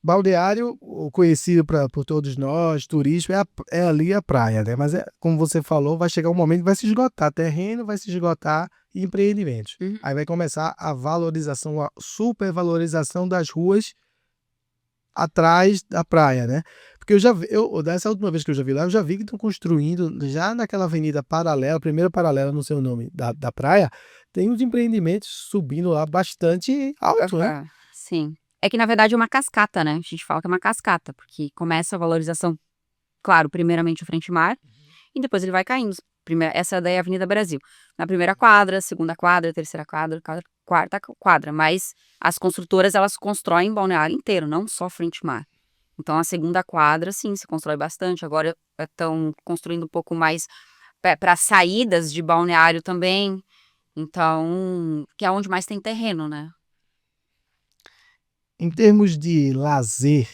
Balneário, o conhecido por todos nós, turistas, é ali a praia, né? Mas, como você falou, vai chegar um momento que vai se esgotar terreno, vai se esgotar empreendimentos. Aí vai começar a valorização, a supervalorização das ruas atrás da praia, né? Porque dessa última vez que eu já vi lá, eu já vi que estão construindo, já naquela avenida paralela, primeira paralela, não sei o nome, da praia, tem uns empreendimentos subindo lá bastante alto, né? Sim. É que, na verdade, é uma cascata, né? A gente fala que é uma cascata, porque começa a valorização, claro, primeiramente o frente mar, e depois ele vai caindo. Essa daí é a Avenida Brasil. Na primeira quadra, segunda quadra, terceira quadra, quarta quadra. Mas as construtoras, elas constroem Balneário inteiro, não só frente mar. Então, a segunda quadra, sim, se constrói bastante. Agora estão construindo um pouco mais para saídas de Balneário também. Então, que é onde mais tem terreno, né? Em termos de lazer,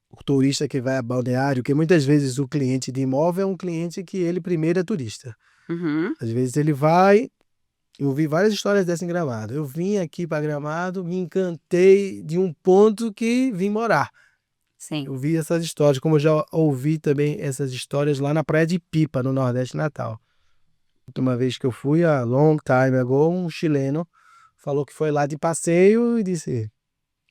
o turista que vai a Balneário, que muitas vezes o cliente de imóvel é um cliente que ele primeiro é turista. Às vezes ele vai... Eu vi várias histórias dessa em Gramado. Eu vim aqui para Gramado, me encantei de um ponto que vim morar. Sim. Eu vi essas histórias, como eu já ouvi também essas histórias lá na Praia de Pipa, no Nordeste Natal. Uma vez que eu fui, há long time ago, um chileno falou que foi lá de passeio e disse: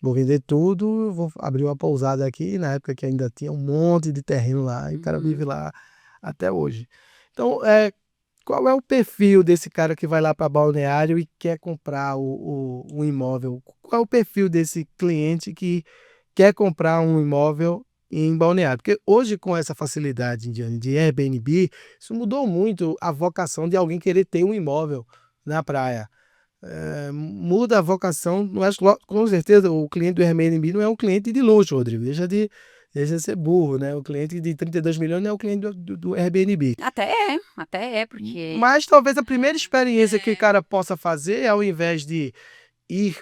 vou vender tudo, vou abrir uma pousada aqui, na época que ainda tinha um monte de terreno lá, e o cara vive lá até hoje. Então, qual é o perfil desse cara que vai lá para Balneário e quer comprar um imóvel? Qual é o perfil desse cliente que quer comprar um imóvel em Balneário? Porque hoje, com essa facilidade, Indiane, de Airbnb, isso mudou muito a vocação de alguém querer ter um imóvel na praia. Muda a vocação, com certeza o cliente do Airbnb não é um cliente de luxo, Rodrigo, deixa de ser burro, né? O cliente de 32 milhões não é o cliente do Airbnb. Até é, porque... Mas talvez a primeira experiência que o cara possa fazer, ao invés de ir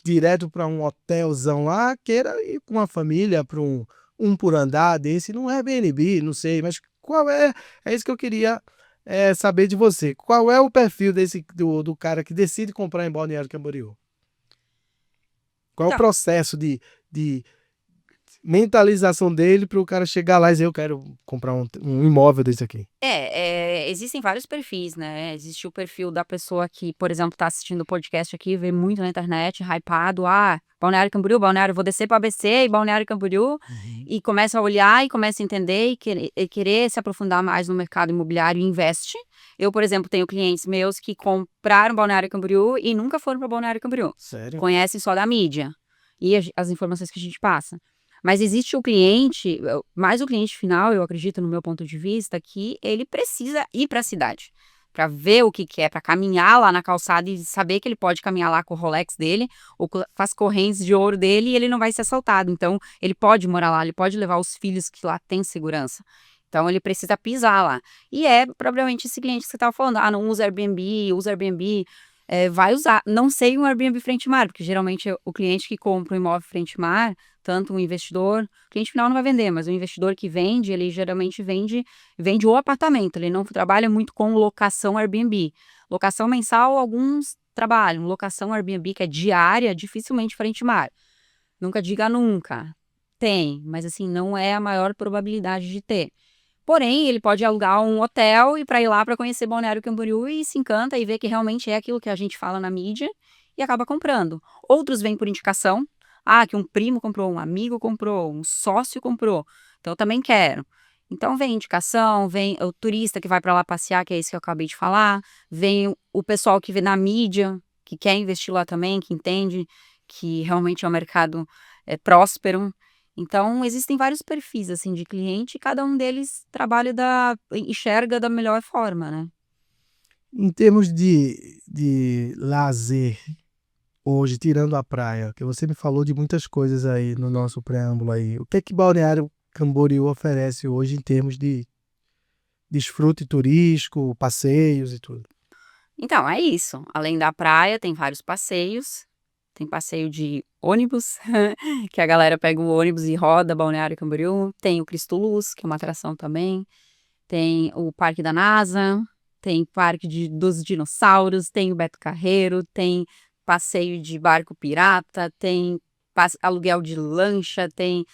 direto para um hotelzão lá, queira ir com uma família para um por andar desse, num Airbnb, não sei, mas qual é isso que eu queria saber de você. Qual é o perfil do cara que decide comprar em Balneário Camboriú? Qual é o processo de mentalização dele para o cara chegar lá e dizer: eu quero comprar um imóvel desse aqui? Existem vários perfis, né? Existe o perfil da pessoa que, por exemplo, tá assistindo o podcast aqui, vê muito na internet, hypado, Balneário Camboriú, Balneário, vou descer para ABC e Balneário Camboriú, e começa a olhar e começa a entender e querer se aprofundar mais no mercado imobiliário e investe. Eu, por exemplo, tenho clientes meus que compraram Balneário Camboriú e nunca foram para Balneário Camboriú. Sério? Conhecem só da mídia e as informações que a gente passa. Mas existe o cliente, mais o cliente final, eu acredito, no meu ponto de vista, que ele precisa ir para a cidade, para ver o que é, para caminhar lá na calçada e saber que ele pode caminhar lá com o Rolex dele ou com as correntes de ouro dele e ele não vai ser assaltado. Então, ele pode morar lá, ele pode levar os filhos que lá tem segurança. Então ele precisa pisar lá. E é propriamente esse cliente que você estava falando, não usa Airbnb, vai usar. Não sei um Airbnb frente-mar, porque geralmente o cliente que compra um imóvel frente-mar, tanto um investidor, o cliente final não vai vender, mas o investidor que vende, ele geralmente vende o apartamento, ele não trabalha muito com locação Airbnb. Locação mensal, alguns trabalham. Locação Airbnb, que é diária, dificilmente frente-mar. Nunca diga nunca. Tem, mas assim, não é a maior probabilidade de ter. Porém, ele pode alugar um hotel e para ir lá para conhecer Balneário Camboriú e se encanta e vê que realmente é aquilo que a gente fala na mídia e acaba comprando. Outros vêm por indicação. Que um primo comprou, um amigo comprou, um sócio comprou. Então, eu também quero. Então, vem indicação, vem o turista que vai para lá passear, que é isso que eu acabei de falar. Vem o pessoal que vê na mídia, que quer investir lá também, que entende que realmente é um mercado próspero. Então, existem vários perfis, assim, de cliente e cada um deles enxerga da melhor forma, né? Em termos de lazer, hoje, tirando a praia, que você me falou de muitas coisas aí no nosso preâmbulo aí, o que é que Balneário Camboriú oferece hoje em termos de desfrute turístico, passeios e tudo? Então, é isso. Além da praia, tem vários passeios. Tem passeio de ônibus, que a galera pega o ônibus e roda Balneário Camboriú. Tem o Cristo Luz, que é uma atração também. Tem o Parque da NASA. Tem Parque dos Dinossauros. Tem o Beto Carreiro. Tem passeio de barco pirata. Tem aluguel de lancha. Tem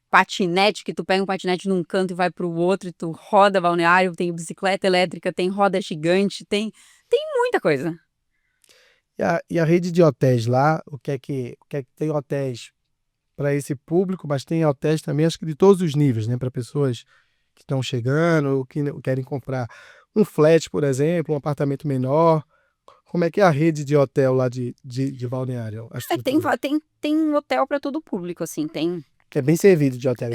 patinete, que tu pega um patinete num canto e vai pro outro e tu roda balneário. Tem bicicleta elétrica. Tem roda gigante. Tem muita coisa. E a rede de hotéis lá, o que é que tem hotéis para esse público, mas tem hotéis também, acho que de todos os níveis, né? Para pessoas que estão chegando ou que querem comprar um flat, por exemplo, um apartamento menor. Como é que é a rede de hotel lá de Balneário? A estrutura? Tem hotel para todo público, assim, tem. Que é bem servido de hotel.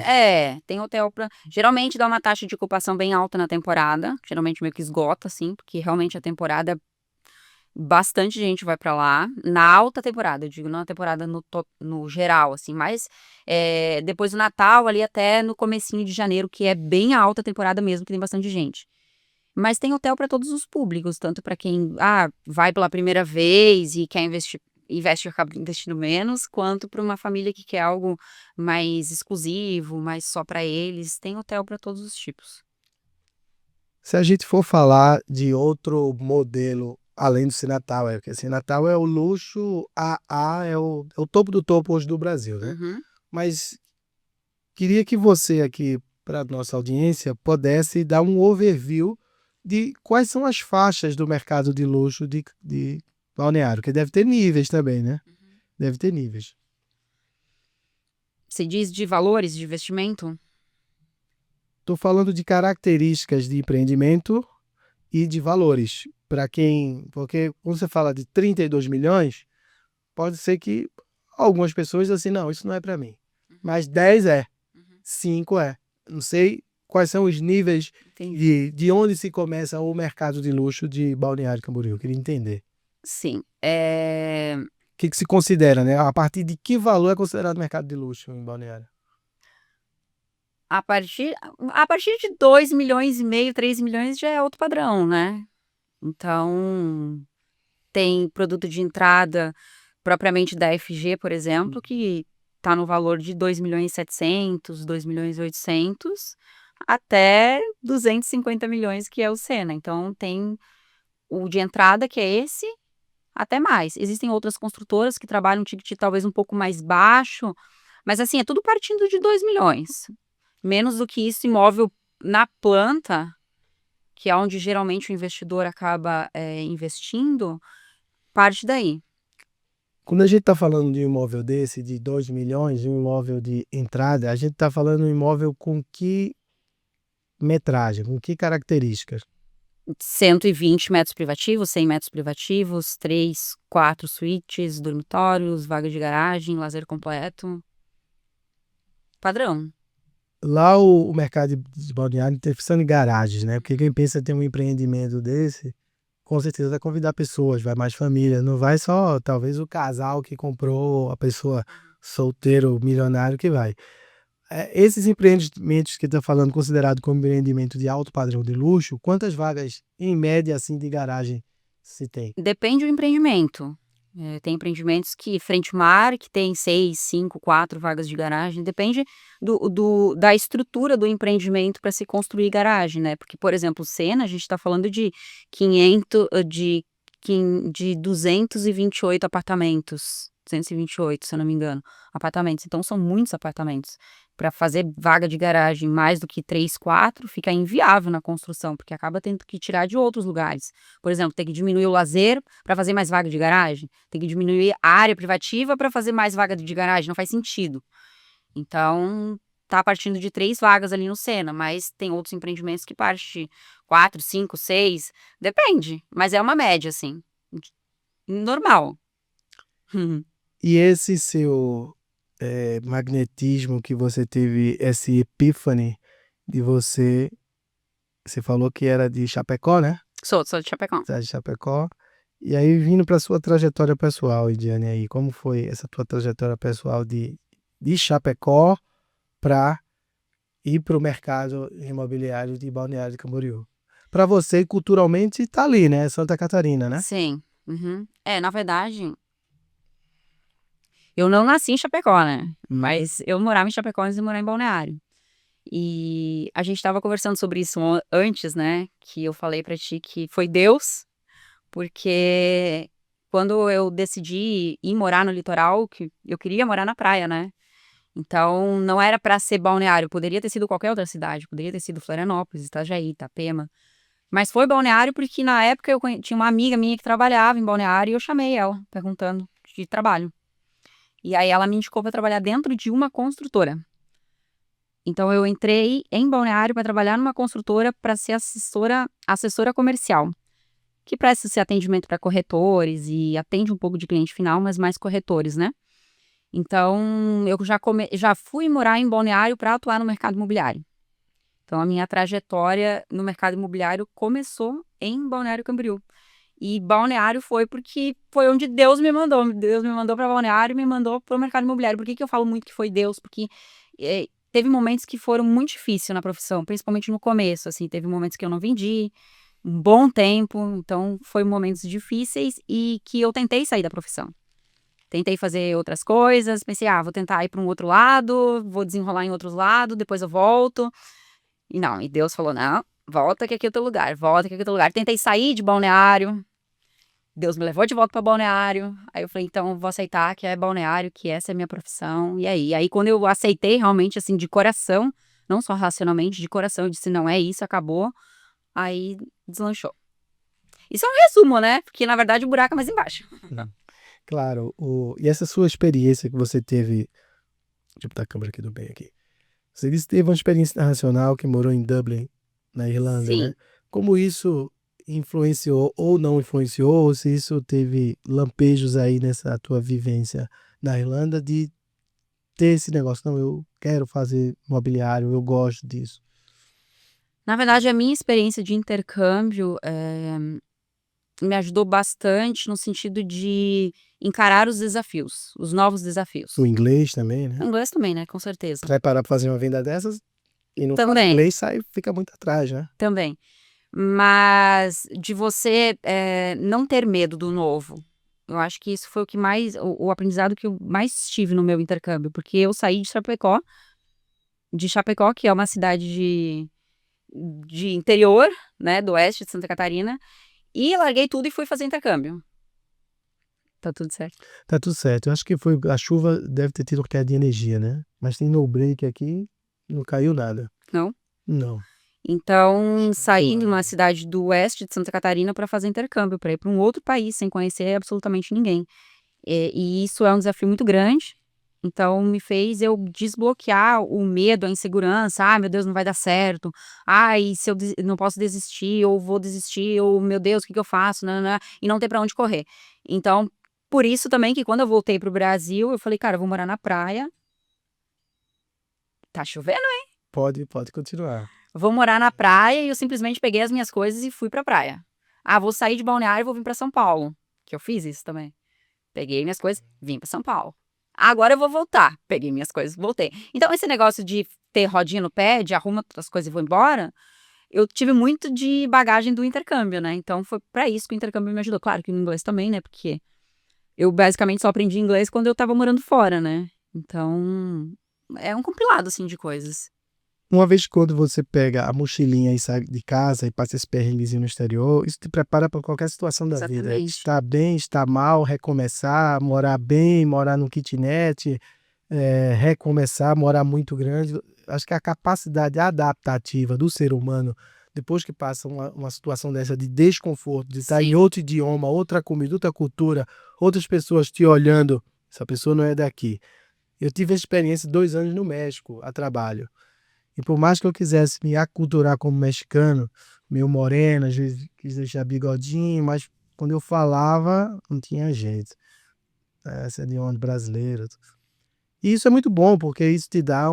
Tem hotel para. Geralmente dá uma taxa de ocupação bem alta na temporada. Geralmente meio que esgota, assim, porque realmente a temporada. Bastante gente vai para lá. Na alta temporada, eu digo, não na temporada no geral, assim, mas depois do Natal, ali até no comecinho de janeiro, que é bem a alta temporada mesmo, que tem bastante gente. Mas tem hotel para todos os públicos, tanto para quem vai pela primeira vez e quer investe e acaba investindo menos, quanto para uma família que quer algo mais exclusivo, mais só para eles. Tem hotel para todos os tipos. Se a gente for falar de outro modelo além do Cinatal, porque Cinatal é o luxo AA, é o topo do topo hoje do Brasil, né? Uhum. Mas queria que você aqui, para a nossa audiência, pudesse dar um overview de quais são as faixas do mercado de luxo de Balneário, que deve ter níveis também, né? Deve ter níveis. Você diz de valores de investimento? Estou falando de características de empreendimento e de valores. Porque quando você fala de 32 milhões, pode ser que algumas pessoas dizem assim, não, isso não é para mim. Mas 10 é, 5 é. Não sei quais são os níveis de onde se começa o mercado de luxo de Balneário Camboriú. Eu queria entender. Sim. O que se considera, né? A partir de que valor é considerado mercado de luxo em Balneário? A partir de 2,5 milhões, 3 milhões já é outro padrão, né? Então, tem produto de entrada propriamente da FG, por exemplo, que está no valor de 2,7 milhões, 2,8 milhões, até 250 milhões, que é o Sena. Então, tem o de entrada, que é esse, até mais. Existem outras construtoras que trabalham um ticket talvez um pouco mais baixo, mas assim, é tudo partindo de 2 milhões. Menos do que isso, imóvel na planta, que é onde geralmente o investidor acaba investindo, parte daí. Quando a gente está falando de um imóvel desse, de 2 milhões, um imóvel de entrada, a gente está falando de um imóvel com que metragem, com que características? 120 metros privativos, 100 metros privativos, 3, 4 suítes, dormitórios, vaga de garagem, lazer completo. Padrão. Lá o mercado de balneário está precisando de garagens, né? Porque quem pensa em ter um empreendimento desse, com certeza vai convidar pessoas, vai mais família, não vai só, talvez, o casal que comprou, a pessoa solteiro, milionário que vai. Esses empreendimentos que está falando, considerado como empreendimento de alto padrão de luxo, quantas vagas, em média, assim, de garagem se tem? Depende do empreendimento. Tem empreendimentos que, frente ao mar, que tem 6, 5, 4 vagas de garagem. Depende da estrutura do empreendimento para se construir garagem, né? Porque, por exemplo, o Sena, a gente está falando de 500, de 228 apartamentos. 228, se eu não me engano, apartamentos. Então, são muitos apartamentos. Para fazer vaga de garagem mais do que 3, 4, fica inviável na construção, porque acaba tendo que tirar de outros lugares. Por exemplo, tem que diminuir o lazer para fazer mais vaga de garagem, tem que diminuir a área privativa para fazer mais vaga de garagem, não faz sentido. Então, tá partindo de 3 vagas ali no Sena, mas tem outros empreendimentos que partem de 4, 5, 6, depende, mas é uma média, assim, normal. E esse seu magnetismo que você teve, esse epífane de você falou que era de Chapecó, né? Sou de Chapecó. Cidade de Chapecó. E aí, vindo para sua trajetória pessoal, Ediane, aí, como foi essa tua trajetória pessoal de Chapecó para ir para o mercado imobiliário de Balneário Camboriú? Para você, culturalmente, está ali, né? Santa Catarina, né? Sim. Na verdade, eu não nasci em Chapecó, né? Mas eu morava em Chapecó antes de morar em Balneário. E a gente estava conversando sobre isso antes, né? Que eu falei pra ti que foi Deus, porque quando eu decidi ir morar no litoral, que eu queria morar na praia, né? Então não era pra ser Balneário, poderia ter sido qualquer outra cidade, poderia ter sido Florianópolis, Itajaí, Itapema. Mas foi Balneário porque na época eu tinha uma amiga minha que trabalhava em Balneário e eu chamei ela, perguntando de trabalho. E aí ela me indicou para trabalhar dentro de uma construtora. Então eu entrei em Balneário para trabalhar numa construtora para ser assessora comercial, que presta esse atendimento para corretores e atende um pouco de cliente final, mas mais corretores, né? Então eu já fui morar em Balneário para atuar no mercado imobiliário. Então a minha trajetória no mercado imobiliário começou em Balneário Camboriú. E Balneário foi porque foi onde Deus me mandou. Deus me mandou para Balneário e me mandou para o mercado imobiliário. Por que eu falo muito que foi Deus? Porque teve momentos que foram muito difíceis na profissão, principalmente no começo, assim. Teve momentos que eu não vendi, um bom tempo. Então, foi momentos difíceis e que eu tentei sair da profissão. Tentei fazer outras coisas, pensei, vou tentar ir para um outro lado, vou desenrolar em outros lados, depois eu volto. E não, e Deus falou, não, volta que aqui é o teu lugar, volta que aqui é o teu lugar. Tentei sair de Balneário, Deus me levou de volta para Balneário. Aí eu falei, então eu vou aceitar que é Balneário, que essa é a minha profissão. E aí quando eu aceitei realmente, assim, de coração, não só racionalmente, de coração, eu disse, não é isso, acabou. Aí deslanchou. Isso é um resumo, né? Porque na verdade o buraco é mais embaixo. Claro. E essa sua experiência que você teve. Deixa eu botar a câmera aqui do bem aqui. Você disse que teve uma experiência internacional que morou em Dublin, na Irlanda, Sim. né? Como isso influenciou ou não influenciou, ou se isso teve lampejos aí nessa tua vivência na Irlanda de ter esse negócio, não, eu quero fazer mobiliário, eu gosto disso. Na verdade, a minha experiência de intercâmbio me ajudou bastante no sentido de encarar os desafios, os novos desafios. O inglês também, O né? inglês também, né? Com certeza. Vai parar para fazer uma venda dessas e não fala Também. inglês, fica muito atrás, né? Também. Mas de você não ter medo do novo. Eu acho que isso foi o que mais, o aprendizado que eu mais tive no meu intercâmbio, porque eu saí de Chapecó, que é uma cidade de interior, né, do oeste de Santa Catarina, e larguei tudo e fui fazer intercâmbio. Tá tudo certo. Tá tudo certo. Eu acho que a chuva deve ter tido uma queda de energia, né? Mas tem no break aqui, não caiu nada. Não? Não. Então, saí de uma cidade do oeste de Santa Catarina para fazer intercâmbio, para ir para um outro país, sem conhecer absolutamente ninguém. E isso é um desafio muito grande. Então, me fez eu desbloquear o medo, a insegurança. Meu Deus, não vai dar certo. E se eu não posso desistir, ou vou desistir, ou meu Deus, o que eu faço? E não ter para onde correr. Então, por isso também que quando eu voltei pro Brasil, eu falei, cara, eu vou morar na praia. Tá chovendo, hein? Pode continuar. Vou morar na praia e eu simplesmente peguei as minhas coisas e fui pra praia. Vou sair de Balneário e vou vir pra São Paulo. Que eu fiz isso também. Peguei minhas coisas, vim pra São Paulo. Agora eu vou voltar. Peguei minhas coisas, voltei. Então, esse negócio de ter rodinha no pé, de arruma as coisas e vou embora, eu tive muito de bagagem do intercâmbio, né? Então, foi pra isso que o intercâmbio me ajudou. Claro que no inglês também, né? Porque eu basicamente só aprendi inglês quando eu tava morando fora, né? Então, é um compilado, assim, de coisas. Uma vez que quando você pega a mochilinha e sai de casa e passa esse perrenguezinho no exterior, isso te prepara para qualquer situação da vida. Exatamente. Estar bem, estar mal, recomeçar, morar bem, morar num kitnet, recomeçar, morar muito grande. Acho que a capacidade adaptativa do ser humano, depois que passa uma situação dessa de desconforto, de estar em Sim. outro idioma, outra comida, outra cultura, outras pessoas te olhando, essa pessoa não é daqui. Eu tive a experiência de 2 anos no México, a trabalho. E por mais que eu quisesse me aculturar como mexicano, meio moreno, às vezes quis deixar bigodinho, mas quando eu falava, não tinha jeito. Essa é de onde brasileiro. E isso é muito bom, porque isso te dá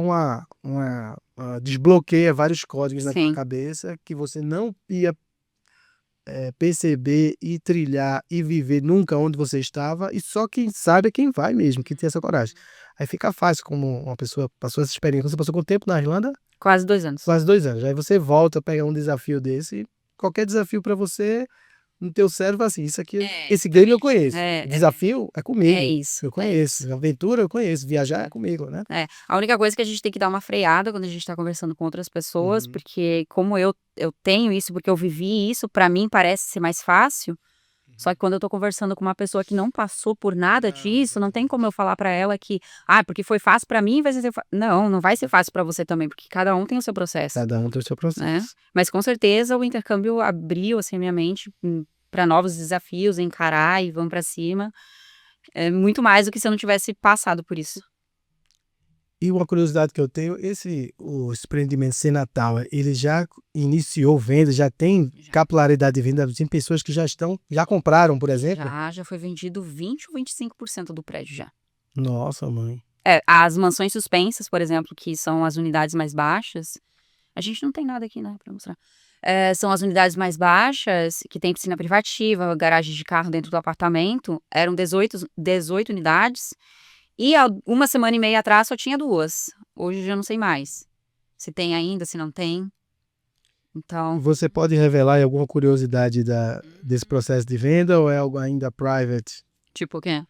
desbloqueia vários códigos na tua Sim. cabeça que você não ia perceber e trilhar e viver nunca onde você estava, e só quem sabe é quem vai mesmo, que tem essa coragem. Aí fica fácil, como uma pessoa passou essa experiência. Você passou quanto tempo na Irlanda? Quase 2 anos. Quase 2 anos. Aí você volta, pega um desafio desse, qualquer desafio para você, no teu cérebro, assim, isso aqui, esse game eu conheço. Desafio é comigo. É isso. Eu conheço. Aventura eu conheço. Viajar é comigo, né? A única coisa que a gente tem que dar uma freada quando a gente tá conversando com outras pessoas, Uhum. porque como eu tenho isso, porque eu vivi isso, pra mim parece ser mais fácil. Só que quando eu tô conversando com uma pessoa que não passou por nada disso, não tem como eu falar pra ela que, porque foi fácil pra mim, vai ser Não, não vai ser fácil pra você também, porque cada um tem o seu processo, Cada um tem o seu né? processo. Mas com certeza o intercâmbio abriu, assim, a minha mente pra novos desafios, encarar e vamos pra cima. É muito mais do que se eu não tivesse passado por isso. E uma curiosidade que eu tenho, o empreendimento Senatal, ele já iniciou venda, já tem capilaridade de venda, tem pessoas que já compraram, por exemplo? Já foi vendido 20 ou 25% do prédio já. Nossa, mãe. As mansões suspensas, por exemplo, que são as unidades mais baixas. A gente não tem nada aqui, né, pra mostrar. São as unidades mais baixas, que tem piscina privativa, garagem de carro dentro do apartamento. Eram 18 unidades. E há uma semana e meia atrás só tinha 2. Hoje eu já não sei mais. Se tem ainda, se não tem. Então, Você pode revelar alguma curiosidade desse processo de venda ou é algo ainda private? tipo o quê?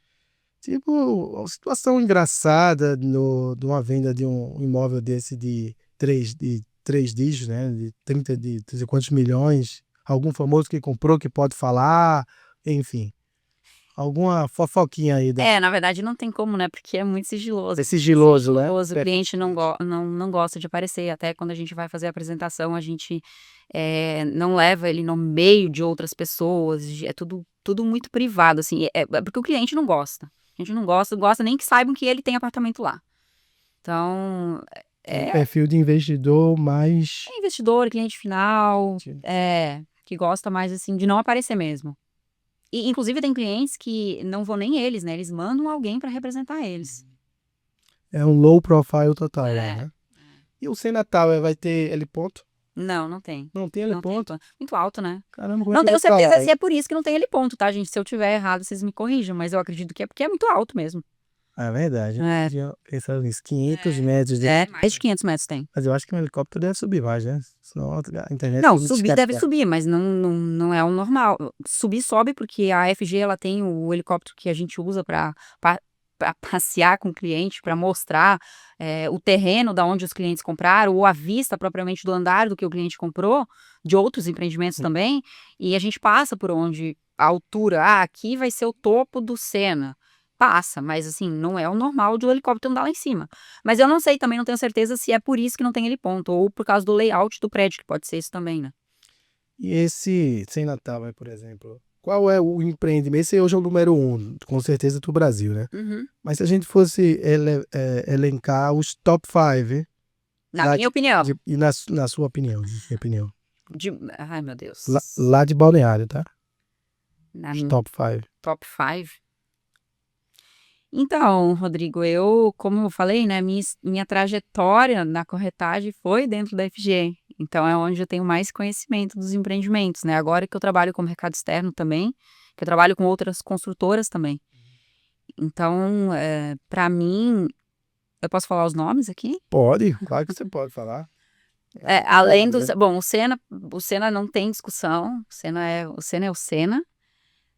Tipo, uma situação engraçada de uma venda de um imóvel desse de três dígitos, né? De 30 de quantos milhões. Algum famoso que comprou que pode falar, enfim. Alguma fofoquinha aí. Na verdade não tem como, né? Porque é muito sigiloso. É sigiloso, né? O cliente não gosta de aparecer. Até quando a gente vai fazer a apresentação, a gente não leva ele no meio de outras pessoas. É tudo muito privado, assim. Porque o cliente não gosta. A gente não gosta nem que saibam que ele tem apartamento lá. Então, Perfil de investidor mais... investidor, cliente final, que gosta mais, assim, de não aparecer mesmo. E, inclusive, tem clientes que não vão nem eles, né? Eles mandam alguém para representar eles. É um low profile total lá, né? E o Senatal vai ter heliponto? Não tem. Não tem heliponto? Muito alto, né? Caramba, como Não é que tenho eu vou falar, certeza hein? se é por isso que não tem heliponto, tá, gente? Se eu tiver errado, vocês me corrijam, mas eu acredito que é porque é muito alto mesmo. É verdade. É. Pensar nisso, 500 metros. Mais de 500 metros tem. Mas eu acho que um helicóptero deve subir mais, né? Senão a internet... Não, subir deve subir, mas não é o normal. Subir sobe porque a FG ela tem o helicóptero que a gente usa para passear com o cliente, para mostrar o terreno da onde os clientes compraram, ou a vista propriamente do andar do que o cliente comprou, de outros empreendimentos também, e a gente passa por onde a altura, aqui vai ser o topo do Sena. Passa, mas assim, não é o normal de o helicóptero andar lá em cima. Mas eu não sei, também não tenho certeza se é por isso que não tem heliponto, ou por causa do layout do prédio, que pode ser isso também, né? E esse Sem Natal, por exemplo, qual é o empreendimento? Esse hoje é o número 1, com certeza, do Brasil, né? Mas se a gente fosse elencar os top 5... Na minha opinião. E na sua opinião, minha opinião. Ai, meu Deus. Lá de Balneário, tá? Na Os top 5. top 5? Então, Rodrigo, como eu falei, né, minha trajetória na corretagem foi dentro da FG. Então, é onde eu tenho mais conhecimento dos empreendimentos, né? Agora que eu trabalho com o mercado externo também, que eu trabalho com outras construtoras também. Então, para mim, eu posso falar os nomes aqui? Pode, claro que você pode falar. Além dos. Bom, o Senna não tem discussão. O Senna é o Senna.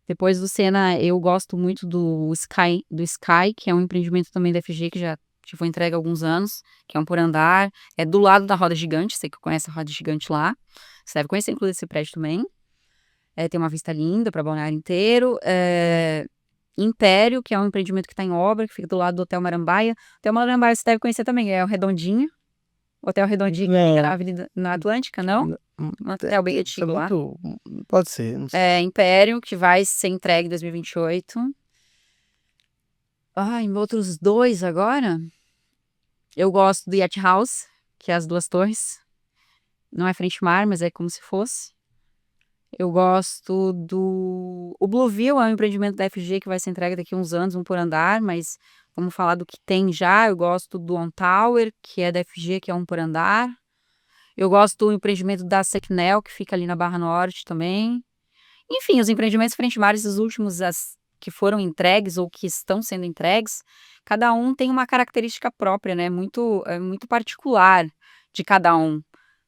Depois do Senna, eu gosto muito do Sky, que é um empreendimento também da FG, que já foi entregue há alguns anos, que é um por andar. É do lado da Roda Gigante, você que conhece a Roda Gigante lá. Você deve conhecer, inclusive, esse prédio também. Tem uma vista linda para Balneário inteiro. Império, que é um empreendimento que está em obra, que fica do lado do Hotel Marambaia. O Hotel Marambaia você deve conhecer também, é o Redondinho. Hotel Redondinho, que fica na Avenida, na Atlântica, não? Um hotel bem antigo lá. Pode ser. Não sei. Império, que vai ser entregue em 2028. Em outros dois agora. Eu gosto do Yacht House, que é as duas torres. Não é frente mar, mas é como se fosse. Eu gosto do... O Blueview é um empreendimento da FG que vai ser entregue daqui a uns anos, um por andar, mas vamos falar do que tem já. Eu gosto do On Tower, que é da FG, que é um por andar. Eu gosto do empreendimento da Secnel, que fica ali na Barra Norte também. Enfim, os empreendimentos frente mar, esses últimos que foram entregues ou que estão sendo entregues, cada um tem uma característica própria, né? Muito particular de cada um.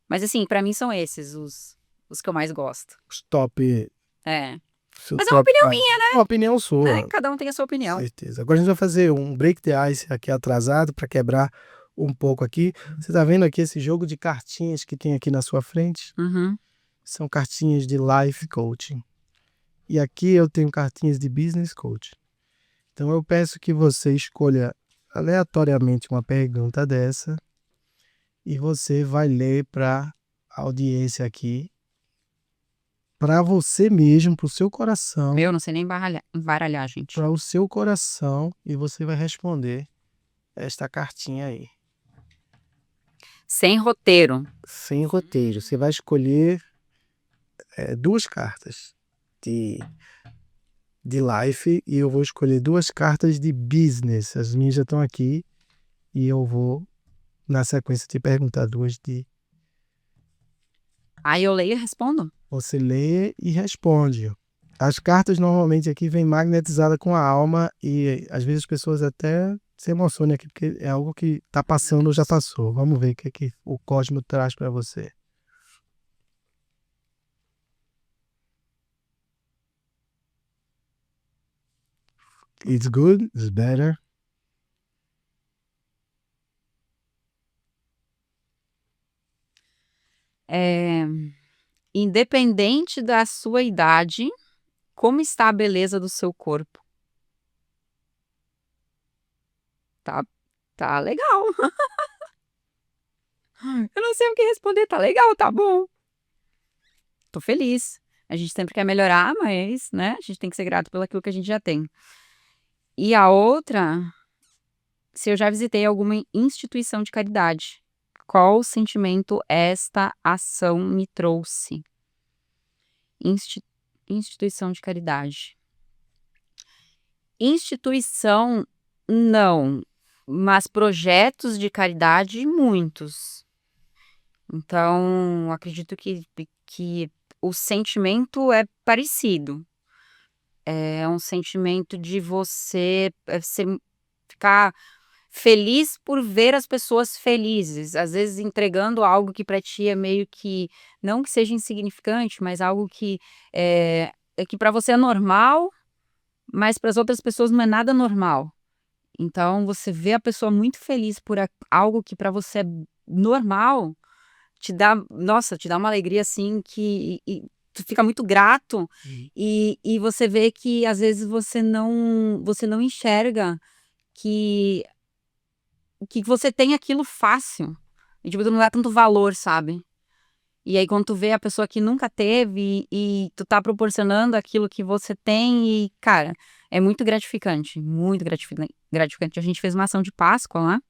Mas assim, para mim são esses os que eu mais gosto. Os top. Mas é uma opinião minha, né? Uma opinião sua. Cada um tem a sua opinião. Certeza. Agora a gente vai fazer um break the ice aqui atrasado para quebrar um pouco aqui. Você tá vendo aqui esse jogo de cartinhas que tem aqui na sua frente? Uhum. São cartinhas de life coaching. E aqui eu tenho cartinhas de business coaching. Então eu peço que você escolha aleatoriamente uma pergunta dessa e você vai ler para a audiência aqui, para você mesmo, para o seu coração. Eu não sei nem embaralhar, gente. Para o seu coração, e você vai responder esta cartinha aí. Sem roteiro. Sem roteiro. Você vai escolher duas cartas de life e eu vou escolher duas cartas de business. As minhas já estão aqui e eu vou, na sequência, te perguntar duas de... Aí eu leio e respondo? Você lê e responde. As cartas normalmente aqui vêm magnetizadas com a alma e às vezes as pessoas até se emocionam aqui porque é algo que está passando ou já passou. Vamos ver o que o cosmo traz para você. It's good, it's better. Independente da sua idade, como está a beleza do seu corpo? Tá legal. Eu não sei o que responder, tá legal, tá bom. Tô feliz. A gente sempre quer melhorar, mas, né, a gente tem que ser grato pelo aquilo que a gente já tem. E a outra, se eu já visitei alguma instituição de caridade, qual sentimento esta ação me trouxe? Instituição de caridade. Instituição, não, mas projetos de caridade, muitos. Então, acredito que o sentimento é parecido. É um sentimento de você ficar feliz por ver as pessoas felizes, às vezes entregando algo que para ti é meio que, não que seja insignificante, mas algo que que para você é normal, mas para as outras pessoas não é nada normal. Então, você vê a pessoa muito feliz por algo que para você é normal, te dá uma alegria assim que tu fica muito grato e você vê que às vezes você não enxerga que você tem aquilo fácil. E, tipo, tu não dá tanto valor, sabe? E aí, quando tu vê a pessoa que nunca teve e tu tá proporcionando aquilo que você tem e, cara, é muito gratificante. Muito gratificante. A gente fez uma ação de Páscoa lá,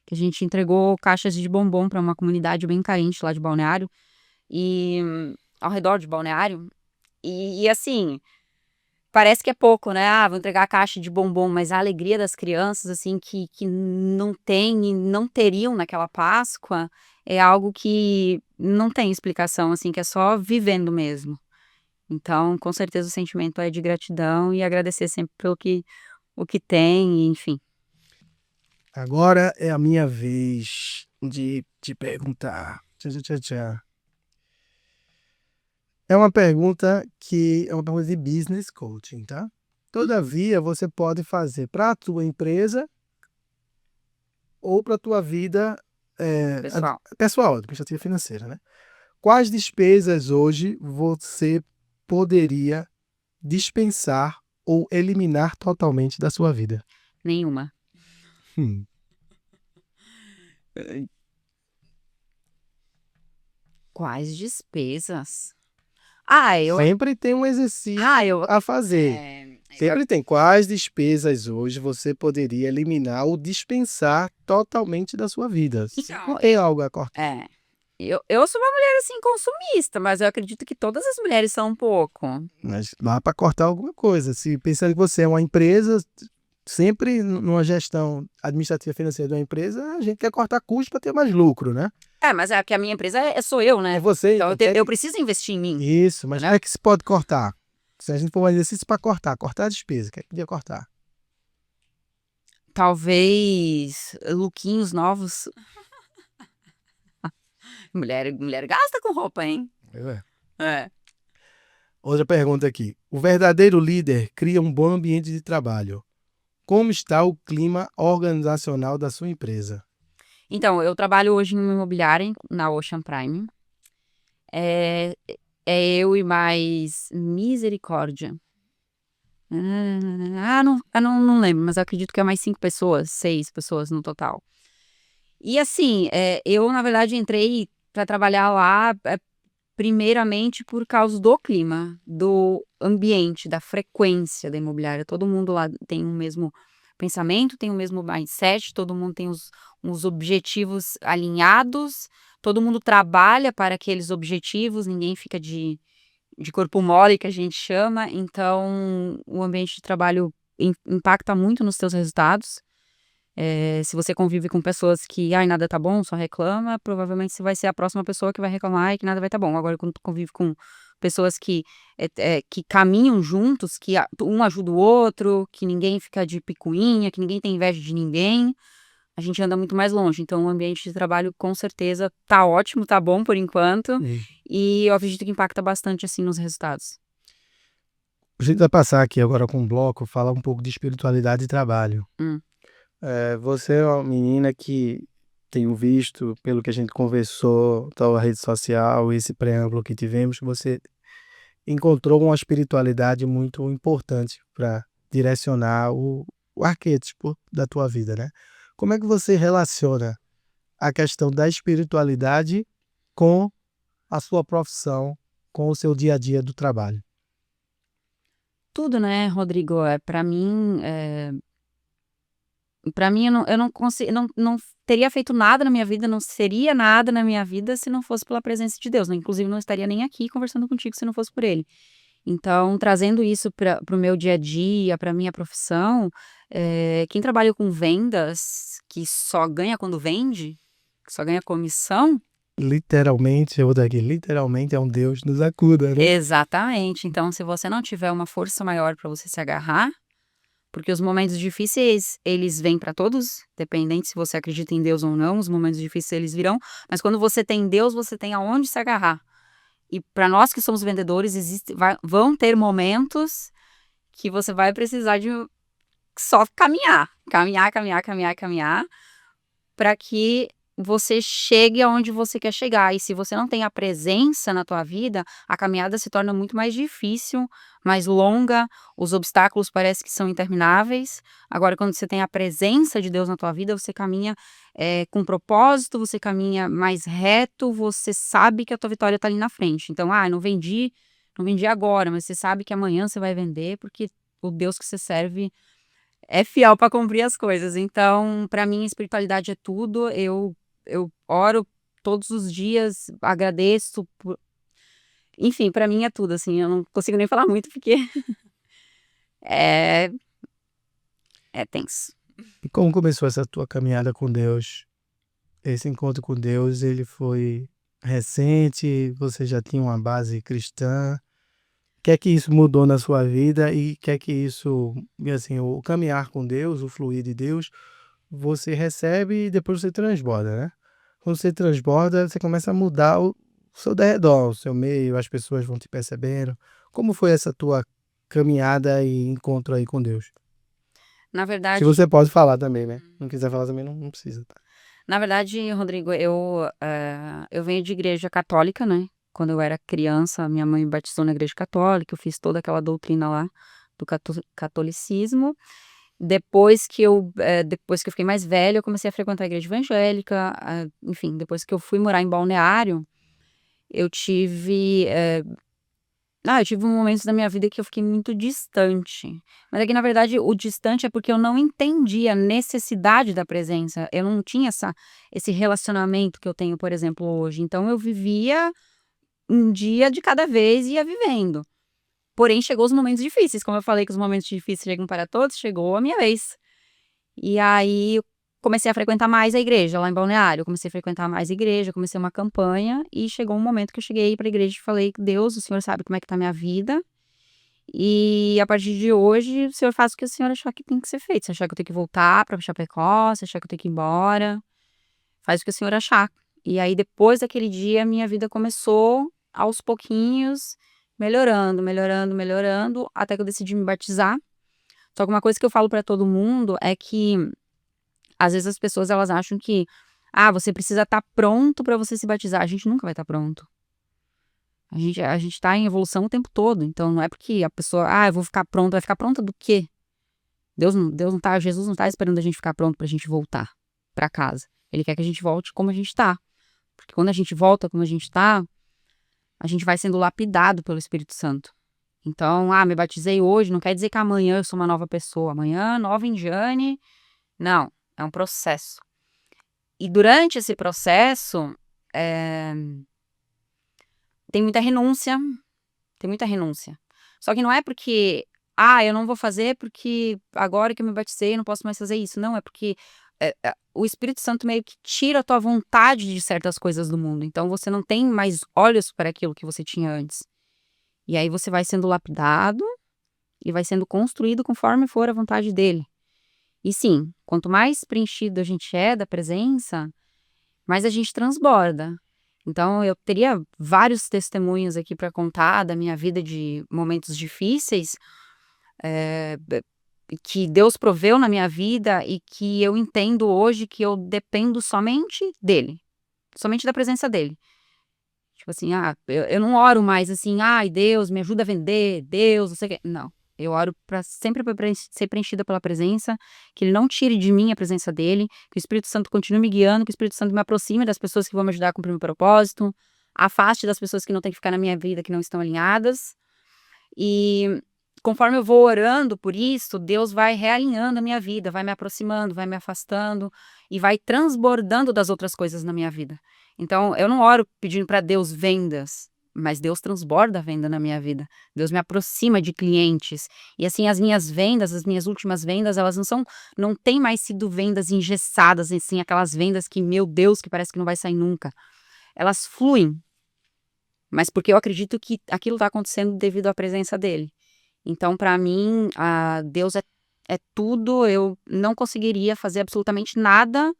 que a gente entregou caixas de bombom para uma comunidade bem carente lá de Balneário. E ao redor de Balneário. E assim... Parece que é pouco, né? Vou entregar a caixa de bombom, mas a alegria das crianças, assim, que não tem e não teriam naquela Páscoa, é algo que não tem explicação, assim, que é só vivendo mesmo. Então, com certeza o sentimento é de gratidão e agradecer sempre o que tem, enfim. Agora é a minha vez de te perguntar. Tchá, tchá, tchá, tchá. É uma pergunta de business coaching, tá? Todavia, você pode fazer para a tua empresa ou para a tua vida Pessoal, pessoal, administrativa financeira, né? Quais despesas hoje você poderia dispensar ou eliminar totalmente da sua vida? nenhuma. Hum. Quais despesas? Ah, eu. Sempre tem um exercício Ah, eu. a fazer. É, Sempre tem. Quais despesas hoje você poderia eliminar ou dispensar totalmente da sua vida? Se Então, não tem algo a cortar. é. Eu sou uma mulher assim consumista, mas eu acredito que todas as mulheres são um pouco. Mas dá para cortar alguma coisa. Se pensando que você é uma empresa, sempre numa gestão administrativa financeira de uma empresa, a gente quer cortar custos para ter mais lucro, né? Mas é que a minha empresa sou eu, né? É você. Então até eu preciso investir em mim. Isso, mas né? o que é que se pode cortar? Se a gente for um exercício para cortar a despesa, o que é que podia cortar? Talvez lookinhos novos. Mulher gasta com roupa, hein? É. Outra pergunta aqui. O verdadeiro líder cria um bom ambiente de trabalho. Como está o clima organizacional da sua empresa? Então, eu trabalho hoje em uma imobiliária na Ocean Prime. É, é eu e mais misericórdia. Não lembro, mas eu acredito que é mais 5 pessoas, 6 pessoas no total. E assim, eu na verdade entrei para trabalhar lá primeiramente por causa do clima, do ambiente, da frequência da imobiliária. Todo mundo lá tem o mesmo pensamento, tem o mesmo mindset, todo mundo tem uns objetivos alinhados, todo mundo trabalha para aqueles objetivos, ninguém fica de corpo mole, que a gente chama. Então, o ambiente de trabalho impacta muito nos teus resultados. Se você convive com pessoas que, nada tá bom, só reclama, provavelmente você vai ser a próxima pessoa que vai reclamar e que nada vai tá bom. Agora, quando tu convive com pessoas que caminham juntos, que um ajuda o outro, que ninguém fica de picuinha, que ninguém tem inveja de ninguém, a gente anda muito mais longe. Então, o ambiente de trabalho, com certeza, tá ótimo, tá bom por enquanto. E eu acredito que impacta bastante, assim, nos resultados. A gente vai passar aqui agora com um bloco, falar um pouco de espiritualidade e trabalho. Você é uma menina que tenho visto, pelo que a gente conversou, tal rede social, esse preâmbulo que tivemos, você encontrou uma espiritualidade muito importante para direcionar o arquétipo da tua vida, né? Como é que você relaciona a questão da espiritualidade com a sua profissão, com o seu dia a dia do trabalho? Tudo, né, Rodrigo? Para mim, eu não consigo, não teria feito nada na minha vida, não seria nada na minha vida se não fosse pela presença de Deus, né? Inclusive, não estaria nem aqui conversando contigo se não fosse por Ele. Então, trazendo isso para o meu dia a dia, para minha profissão, quem trabalha com vendas, que só ganha quando vende, que só ganha comissão. Literalmente é um Deus nos acuda, né? Exatamente. Então, se você não tiver uma força maior para você se agarrar, porque os momentos difíceis, eles vêm para todos, dependente se você acredita em Deus ou não, os momentos difíceis eles virão, mas quando você tem Deus, você tem aonde se agarrar. E para nós que somos vendedores, vão ter momentos que você vai precisar de só caminhar, para que você chegue aonde você quer chegar. E se você não tem a presença na tua vida, a caminhada se torna muito mais difícil, mais longa, os obstáculos parecem que são intermináveis. Agora, quando você tem a presença de Deus na tua vida, você caminha com propósito, você caminha mais reto, você sabe que a tua vitória está ali na frente. Então, não vendi agora, mas você sabe que amanhã você vai vender, porque o Deus que você serve é fiel para cumprir as coisas. Então, para mim, espiritualidade é tudo. Eu oro todos os dias, agradeço. Enfim, para mim é tudo, assim. Eu não consigo nem falar muito porque é tenso. E como começou essa tua caminhada com Deus? Esse encontro com Deus, ele foi recente? Você já tinha uma base cristã? que é que isso mudou na sua vida e que é que isso, e assim, o caminhar com Deus, o fluir de Deus, você recebe e depois você transborda, né? Quando você transborda, você começa a mudar o seu derredor, o seu meio, as pessoas vão te percebendo. Como foi essa tua caminhada e encontro aí com Deus? Na Se verdade, você pode falar também, né? Não quiser falar também, não precisa. Rodrigo, eu venho de igreja católica, né? Quando eu era criança, minha mãe me batizou na igreja católica, eu fiz toda aquela doutrina lá do catolicismo. Depois que eu fiquei mais velha, eu comecei a frequentar a igreja evangélica, enfim, depois que eu fui morar em Balneário, eu tive, eu tive momentos da minha vida que eu fiquei muito distante. Mas é que, na verdade, o distante é porque eu não entendi a necessidade da presença. Eu não tinha esse relacionamento que eu tenho, por exemplo, hoje. Então, eu vivia um dia de cada vez e ia vivendo. Porém, chegou os momentos difíceis. Como eu falei que os momentos difíceis chegam para todos, chegou a minha vez. E aí, eu comecei a frequentar mais a igreja lá em Balneário. Eu comecei a frequentar mais a igreja, comecei uma campanha e chegou um momento que eu cheguei para a igreja e falei: Deus, o Senhor sabe como é que tá a minha vida. E a partir de hoje, o Senhor faz o que o Senhor achar que tem que ser feito. Se achar que eu tenho que voltar para Chapecó, se achar que eu tenho que ir embora, faz o que o Senhor achar. E aí, depois daquele dia, minha vida começou aos pouquinhos, melhorando, melhorando, melhorando, até que eu decidi me batizar. Só que uma coisa que eu falo para todo mundo é que às vezes as pessoas elas acham que, você precisa estar pronto para você se batizar. A gente nunca vai estar pronto. A gente tá em evolução o tempo todo. Então não é porque a pessoa, eu vou ficar pronta, vai ficar pronta do quê? Deus não tá, Jesus não tá esperando a gente ficar pronto pra gente voltar pra casa. Ele quer que a gente volte como a gente tá. Porque quando a gente volta como a gente tá, a gente vai sendo lapidado pelo Espírito Santo. Então, me batizei hoje, não quer dizer que amanhã eu sou uma nova pessoa. Amanhã, nova em Jane. Não, é um processo. E durante esse processo, tem muita renúncia, tem muita renúncia. Só que não é porque, eu não vou fazer porque agora que eu me batizei eu não posso mais fazer isso. Não, é porque o Espírito Santo meio que tira a tua vontade de certas coisas do mundo. Então você não tem mais olhos para aquilo que você tinha antes. E aí você vai sendo lapidado e vai sendo construído conforme for a vontade dele. E sim, quanto mais preenchido a gente é da presença, mais a gente transborda. Então, eu teria vários testemunhos aqui para contar da minha vida de momentos difíceis, que Deus proveu na minha vida e que eu entendo hoje que eu dependo somente dele, somente da presença dele. Tipo assim, eu não oro mais assim, ai Deus, me ajuda a vender, Deus, não sei o quê. Não, eu oro para sempre ser preenchida pela presença, que ele não tire de mim a presença dele, que o Espírito Santo continue me guiando, que o Espírito Santo me aproxime das pessoas que vão me ajudar a cumprir o meu propósito, afaste das pessoas que não têm que ficar na minha vida, que não estão alinhadas. E conforme eu vou orando por isso, Deus vai realinhando a minha vida, vai me aproximando, vai me afastando e vai transbordando das outras coisas na minha vida. Então, eu não oro pedindo para Deus vendas, mas Deus transborda a venda na minha vida. Deus me aproxima de clientes. E assim, as minhas vendas, as minhas últimas vendas, elas não têm mais sido vendas engessadas, assim, aquelas vendas que, meu Deus, que parece que não vai sair nunca. Elas fluem, mas porque eu acredito que aquilo está acontecendo devido à presença dele. Então, para mim, Deus é tudo. Eu não conseguiria fazer absolutamente nada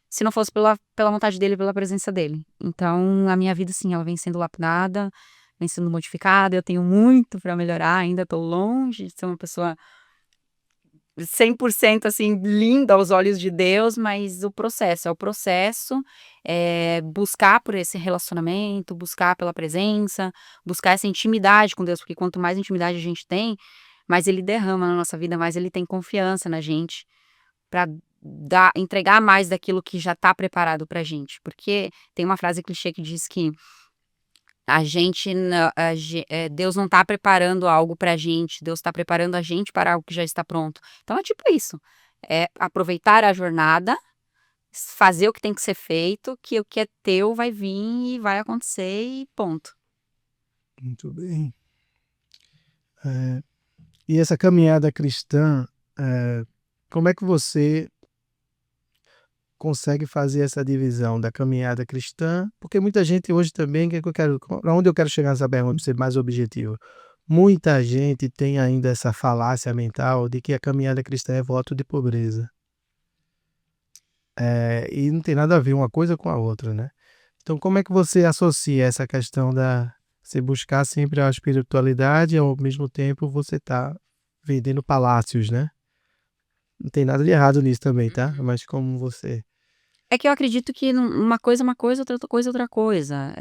se não fosse pela vontade dele, pela presença dele. Então, a minha vida, sim, ela vem sendo lapidada, vem sendo modificada. Eu tenho muito para melhorar, ainda estou longe de ser uma pessoa 100% assim, linda aos olhos de Deus, mas o processo é buscar por esse relacionamento, buscar pela presença, buscar essa intimidade com Deus, porque quanto mais intimidade a gente tem, mais ele derrama na nossa vida, mais ele tem confiança na gente para entregar mais daquilo que já está preparado pra gente. Porque tem uma frase clichê que diz que Deus não está preparando algo pra gente, Deus está preparando a gente para algo que já está pronto. Então é tipo isso, é aproveitar a jornada, fazer o que tem que ser feito, que o que é teu vai vir e vai acontecer e ponto. Muito bem. E essa caminhada cristã, como é que você consegue fazer essa divisão da caminhada cristã? Porque muita gente hoje também, para onde eu quero chegar nessa pergunta, para ser mais objetivo? muita gente tem ainda essa falácia mental de que a caminhada cristã é voto de pobreza. E não tem nada a ver uma coisa com a outra, né? Então, como é que você associa essa questão da você buscar sempre a espiritualidade e ao mesmo tempo você tá vendendo palácios, né? Não tem nada de errado nisso também, tá? Mas como você... É que eu acredito que uma coisa é uma coisa, outra coisa é outra coisa.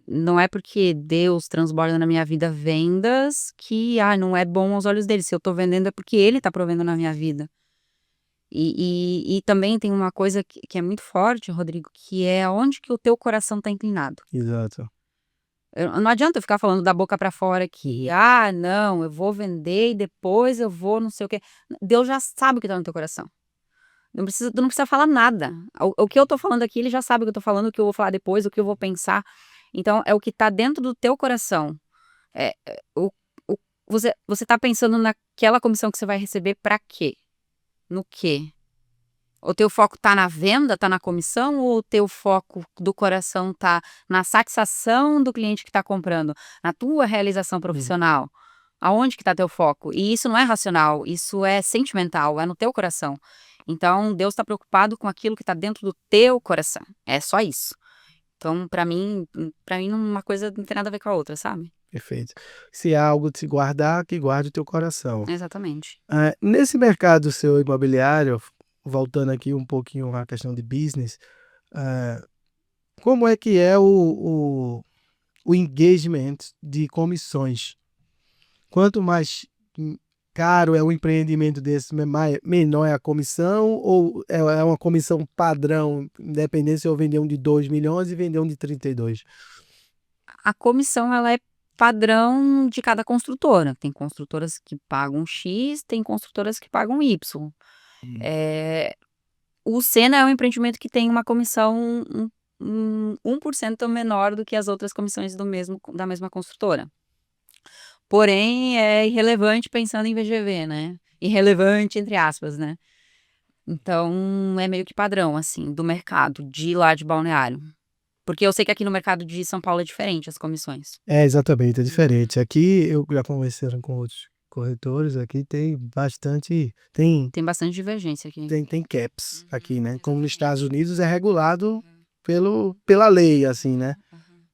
Não é porque Deus transborda na minha vida vendas que, não é bom aos olhos dele. Se eu tô vendendo é porque ele tá provendo na minha vida. E também tem uma coisa que é muito forte, Rodrigo, que é onde que o teu coração tá inclinado. Exato. Não adianta eu ficar falando da boca pra fora que, não, eu vou vender e depois eu vou não sei o quê. Deus já sabe o que tá no teu coração. Tu não precisa falar nada. O que eu tô falando aqui, ele já sabe o que eu tô falando, o que eu vou falar depois, o que eu vou pensar. Então, é o que tá dentro do teu coração. É, o, você tá pensando naquela comissão que você vai receber pra quê? No quê? O teu foco tá na venda, tá na comissão, ou o teu foco do coração tá na satisfação do cliente que tá comprando, na tua realização profissional? Aonde que tá teu foco? E isso não é racional, isso é sentimental, é no teu coração. Então, Deus tá preocupado com aquilo que tá dentro do teu coração. É só isso. Então, pra mim uma coisa não tem nada a ver com a outra, sabe? Perfeito. Se há algo de se guardar, que guarde o teu coração. Exatamente. Nesse mercado seu imobiliário, voltando aqui um pouquinho à questão de business, como é que é o engagement de comissões? Quanto mais caro é o empreendimento desse, menor é a comissão, ou é uma comissão padrão, independente se eu vender um de 2 milhões e vender um de 32? A comissão, ela é padrão de cada construtora. Tem construtoras que pagam X, tem construtoras que pagam Y. O Sena é um empreendimento que tem uma comissão 1% menor do que as outras comissões da mesma construtora. Porém, é irrelevante pensando em VGV, né? Irrelevante, entre aspas, né? Então, é meio que padrão, assim, do mercado, de lá de Balneário. Porque eu sei que aqui no mercado de São Paulo é diferente as comissões. Exatamente, é diferente. Aqui, eu já conversando com outros corretores, aqui tem bastante, tem Tem bastante divergência aqui. caps aqui, né? Como nos Estados Unidos é regulado pela lei, assim, né?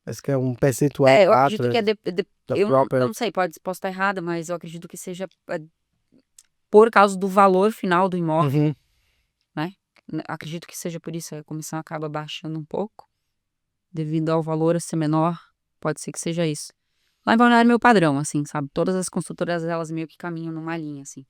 Parece que é um percentual Eu acredito que é eu própria... não sei, posso estar errada, mas eu acredito que seja por causa do valor final do imóvel, né? Acredito que seja por isso a comissão acaba baixando um pouco, devido ao valor ser menor, pode ser que seja isso. Lá em Balneário é meu padrão, assim, sabe? Todas as construtoras, elas meio que caminham numa linha, assim.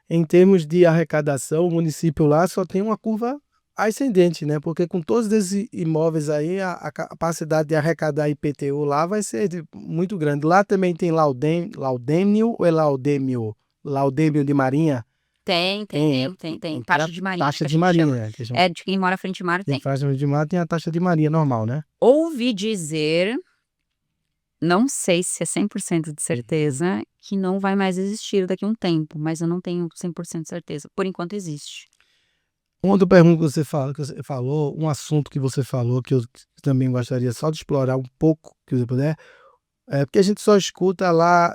Em termos de arrecadação, o município lá só tem uma curva ascendente, né? Porque com todos esses imóveis aí, a capacidade de arrecadar IPTU lá vai ser muito grande. Lá também tem Laudêmio ou é Laudêmio? Laudêmio de Marinha? Tem. Taxa de marinha, Taxa que a de gente marinha, chama. né? É, de quem mora frente ao mar, tem. Taxa de mar tem a taxa de marinha normal, né? Ouvi dizer, não sei se é 100% de certeza, que não vai mais existir daqui a um tempo, mas eu não tenho 100% de certeza. Por enquanto existe. Uma outra pergunta que você falou, um assunto que você falou, que eu também gostaria só de explorar um pouco, que você puder, porque a gente só escuta lá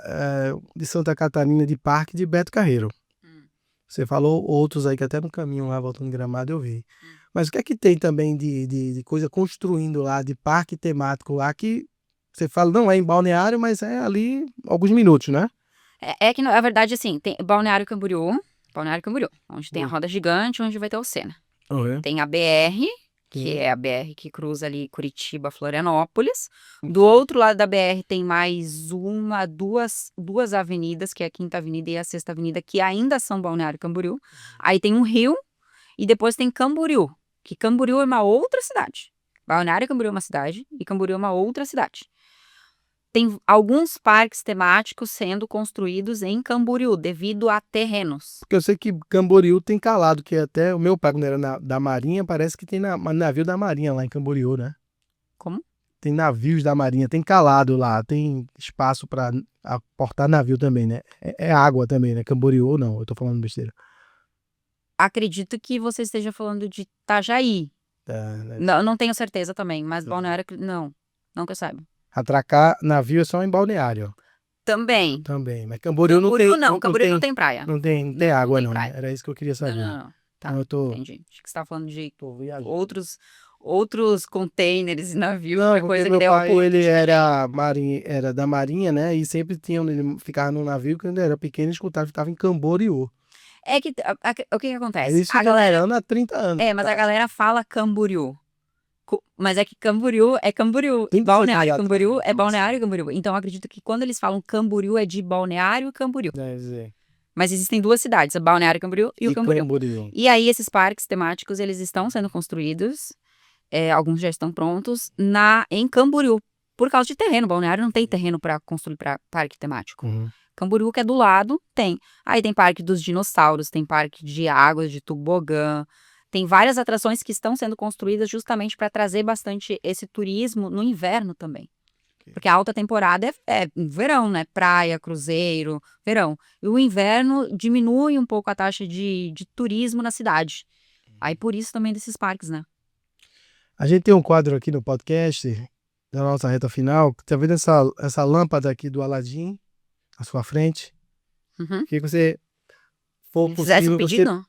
de Santa Catarina, de Parque de Beto Carreiro. Você falou outros aí que até no caminho lá, voltando em Gramado, eu vi. Mas o que é que tem também de coisa construindo lá, de parque temático lá, que você fala, não é em Balneário, mas é ali alguns minutos, né? É que, na verdade, assim, tem Balneário Camboriú, onde tem a roda gigante, onde vai ter o Sena. Tem a BR, que é a BR que cruza ali Curitiba, Florianópolis. Do outro lado da BR tem mais duas avenidas, que é a Quinta Avenida e a Sexta Avenida, que ainda são Balneário Camboriú. Aí tem um rio e depois tem Camboriú, que Camboriú é uma outra cidade. Balneário Camboriú é uma cidade e Camboriú é uma outra cidade. Tem alguns parques temáticos sendo construídos em Camboriú, devido a terrenos. Porque eu sei que Camboriú tem calado, que até o meu pai, quando era da Marinha, parece que tem navio da Marinha lá em Camboriú, né? Como? Tem navios da Marinha, tem calado lá, tem espaço para aportar navio também, né? É água também, né? Camboriú ou não? Eu tô falando besteira. Acredito que você esteja falando de Itajaí. Né? Não tenho certeza também, mas Balneário, não que eu saiba. Atracar navio é só em Balneário. Também. Também. Mas Camboriú não Camboriú tem. não, Camboriú não tem praia. Não tem água, tem não, né? praia. Era isso que eu queria Não, saber. não, não. Tá, Então eu tô entendi. Acho que você tá falando de viajando. outros containers e navios, Não, outra porque coisa que meu deu pai, apoio. ele era da Marinha, né? E sempre ele ficava no navio, quando ele era pequeno, e escutava que estava em Camboriú. É que o que Aí acontece? eles ficam falando há 30 anos. Mas a galera fala Camboriú. Mas é que Camboriú é Camboriú. Tem que Balneário ser Camboriú é atrás. Balneário Camboriú. Então eu acredito que quando eles falam Camboriú é de Balneário Camboriú. Quer dizer, Mas existem duas cidades, a Balneário Camboriú e o e Camboriú. Camboriú. E aí esses parques temáticos, eles estão sendo construídos, alguns já estão prontos, em Camboriú. Por causa de terreno, Balneário não tem terreno para construir para parque temático. Uhum. Camboriú, que é do lado, tem. Aí tem parque dos dinossauros, tem parque de águas, de tobogã. Tem várias atrações que estão sendo construídas justamente para trazer bastante esse turismo no inverno também. Porque a alta temporada é verão, né? Praia, cruzeiro, verão. E o inverno diminui um pouco a taxa de turismo na cidade. Aí por isso também desses parques, né? A gente tem um quadro aqui no podcast, da nossa reta final, que tá vendo essa lâmpada aqui do Aladim, à sua frente? Uhum. Que você for Fizesse possível, o pedido?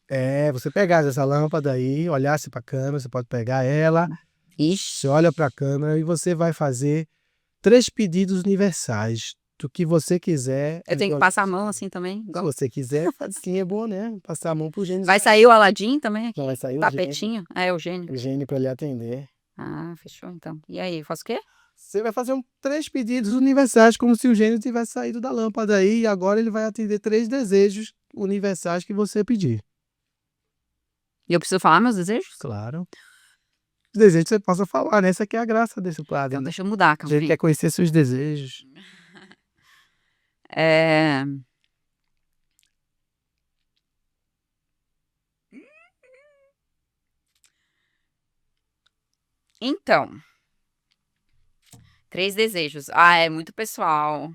você pegasse essa lâmpada aí, olhasse para a câmera, você pode pegar ela, Ixi. você olha para a câmera e você vai fazer 3 pedidos universais do que você quiser. Eu tenho que passar a mão assim também? Se você quiser, assim é bom, né? Passar a mão pro gênio. Vai sair o Aladim também aqui? Não, vai sair Tapetinho? É o gênio. o gênio para lhe atender. Ah, fechou então. E aí, eu faço o quê? Você vai fazer 3 pedidos universais, como se o gênio tivesse saído da lâmpada aí, e agora ele vai atender 3 desejos universais que você pedir. E eu preciso falar meus desejos? Claro. Os desejos você possa falar, né? Essa aqui é a graça desse quadro. Então deixa eu mudar, A gente calma quer conhecer seus desejos. Então, 3 desejos. Ah, é muito pessoal.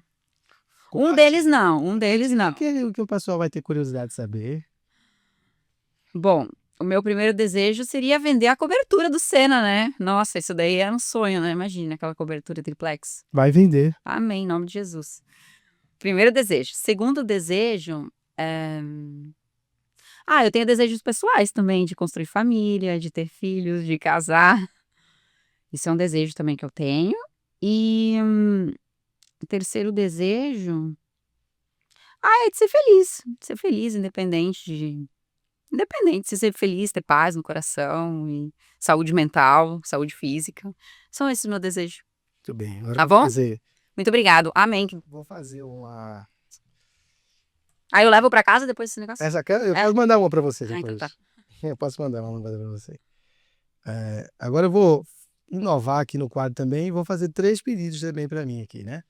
Um deles não. O que o pessoal vai ter curiosidade de saber? Bom, o meu primeiro desejo seria vender a cobertura do Senna, né? Nossa, isso daí é um sonho, né? Imagina aquela cobertura triplex. Vai vender. Amém, em nome de Jesus. Primeiro desejo. Segundo desejo, eu tenho desejos pessoais também, de construir família, de ter filhos, de casar. Isso é um desejo também que eu tenho. E o terceiro desejo é de ser feliz. De ser feliz, independente, de ser feliz, ter paz no coração, e saúde mental, saúde física. São esses meus desejos. Muito bem. Agora Tá eu vou bom? fazer. Muito obrigado. Amém. Vou fazer uma. Aí eu levo pra casa depois desse negócio? Essa aqui, eu posso mandar uma para você então depois. tá. Eu posso mandar uma para você. Agora eu vou inovar aqui no quadro também e vou fazer 3 pedidos também para mim aqui, né?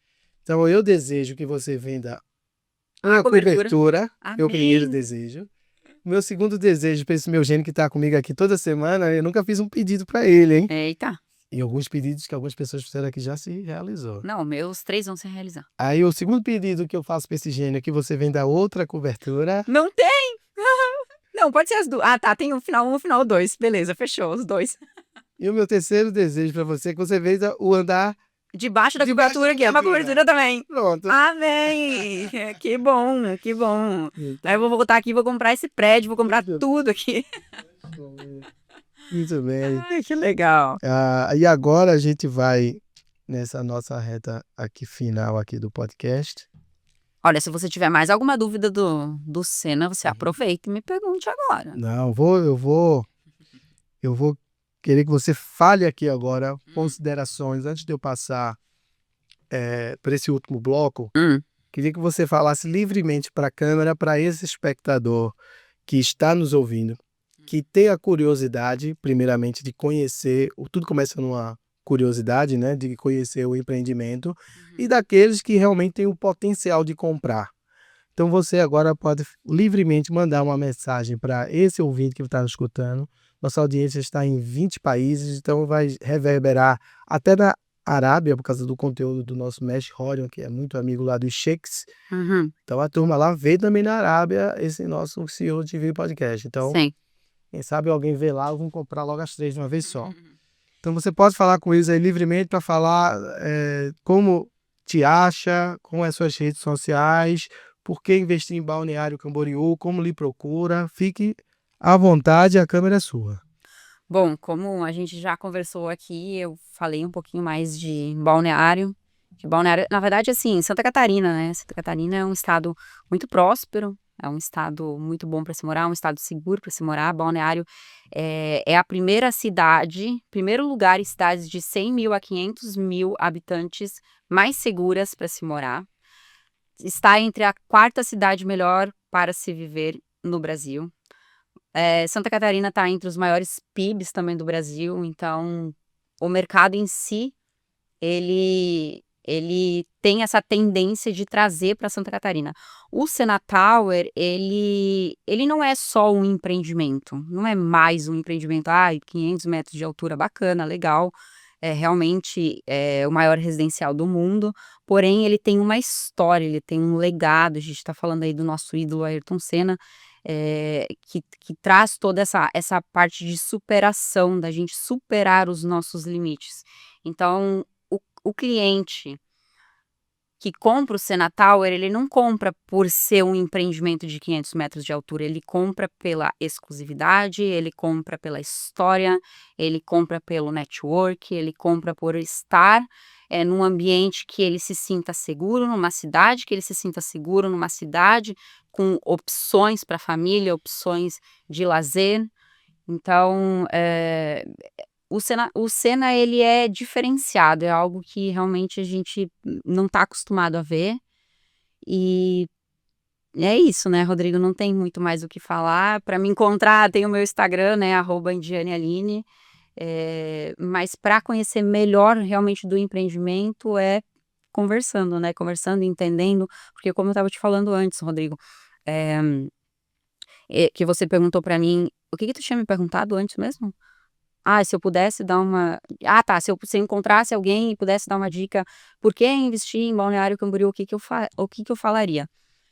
Então eu desejo que você venda uma cobertura, meu primeiro desejo. Meu segundo desejo para esse meu gênio que está comigo aqui toda semana, eu nunca fiz um pedido para ele, hein? Eita. E alguns pedidos que algumas pessoas fizeram aqui já se realizou. Não, meus 3 vão se realizar. Aí o segundo pedido que eu faço para esse gênio é que você venda outra cobertura. Não tem! Não, pode ser as duas. Ah, tá. Tem o final 1 e o final 2. Beleza, fechou, os 2. E o meu terceiro desejo para você é que você venda o andar Debaixo da cobertura, que é uma cobertura também. Pronto. Amém! Que bom, que bom. Aí eu vou voltar aqui, vou comprar esse prédio, vou comprar tudo aqui. Muito bem. Ai, que legal. E agora a gente vai nessa nossa reta aqui final aqui do podcast. Olha, se você tiver mais alguma dúvida do Senna, você aproveita e me pergunte agora. Não, eu vou querer que você fale aqui agora considerações antes de eu passar para esse último bloco. Queria que você falasse livremente para a câmera, para esse espectador que está nos ouvindo, que tem a curiosidade, primeiramente, de conhecer, tudo começa numa curiosidade, né, de conhecer o empreendimento, e daqueles que realmente têm o potencial de comprar. Então você agora pode livremente mandar uma mensagem para esse ouvinte que está nos escutando. Nossa audiência está em 20 países, então vai reverberar até na Arábia, por causa do conteúdo do nosso mestre Horion, que é muito amigo lá dos sheiks. Então a turma lá vê também na Arábia esse nosso CEO TV Podcast. Então, Sim. Quem sabe alguém vê lá, vão comprar logo as 3 de uma vez só. Então você pode falar com eles aí livremente para falar como te acha, com as suas redes sociais, por que investir em Balneário Camboriú, como lhe procura. Fique à vontade, a câmera é sua. Bom, como a gente já conversou aqui, eu falei um pouquinho mais de Balneário. Na verdade, assim, Santa Catarina, né? Santa Catarina é um estado muito próspero, é um estado muito bom para se morar, um estado seguro para se morar. Balneário é a primeira cidade, primeiro lugar em cidades de 100 mil a 500 mil habitantes mais seguras para se morar. Está entre a quarta cidade melhor para se viver no Brasil. Santa Catarina está entre os maiores PIBs também do Brasil, então o mercado em si, ele tem essa tendência de trazer para Santa Catarina. O Sena Tower, ele não é só um empreendimento, não é mais um empreendimento, 500 metros de altura, bacana, legal, é realmente o maior residencial do mundo, porém ele tem uma história, ele tem um legado, a gente está falando aí do nosso ídolo Ayrton Senna, que traz toda essa parte de superação, da gente superar os nossos limites. Então, o cliente que compra o Sena Tower, ele não compra por ser um empreendimento de 500 metros de altura, ele compra pela exclusividade, ele compra pela história, ele compra pelo network, ele compra por estar num ambiente que ele se sinta seguro, numa cidade que ele se sinta seguro, numa cidade com opções para a família, opções de lazer. Então, o Senna ele é diferenciado, é algo que realmente a gente não está acostumado a ver. E é isso, né, Rodrigo? Não tem muito mais o que falar. Para me encontrar, tem o meu Instagram, né, @IndianeAline. Mas para conhecer melhor realmente do empreendimento é conversando, né? Conversando, entendendo, porque como eu estava te falando antes, Rodrigo, é, que você perguntou para mim, o que tu tinha me perguntado antes mesmo? Se eu pudesse dar uma. Tá. Se eu encontrasse alguém e pudesse dar uma dica, por que investir em Balneário Camboriú, o que que eu falaria?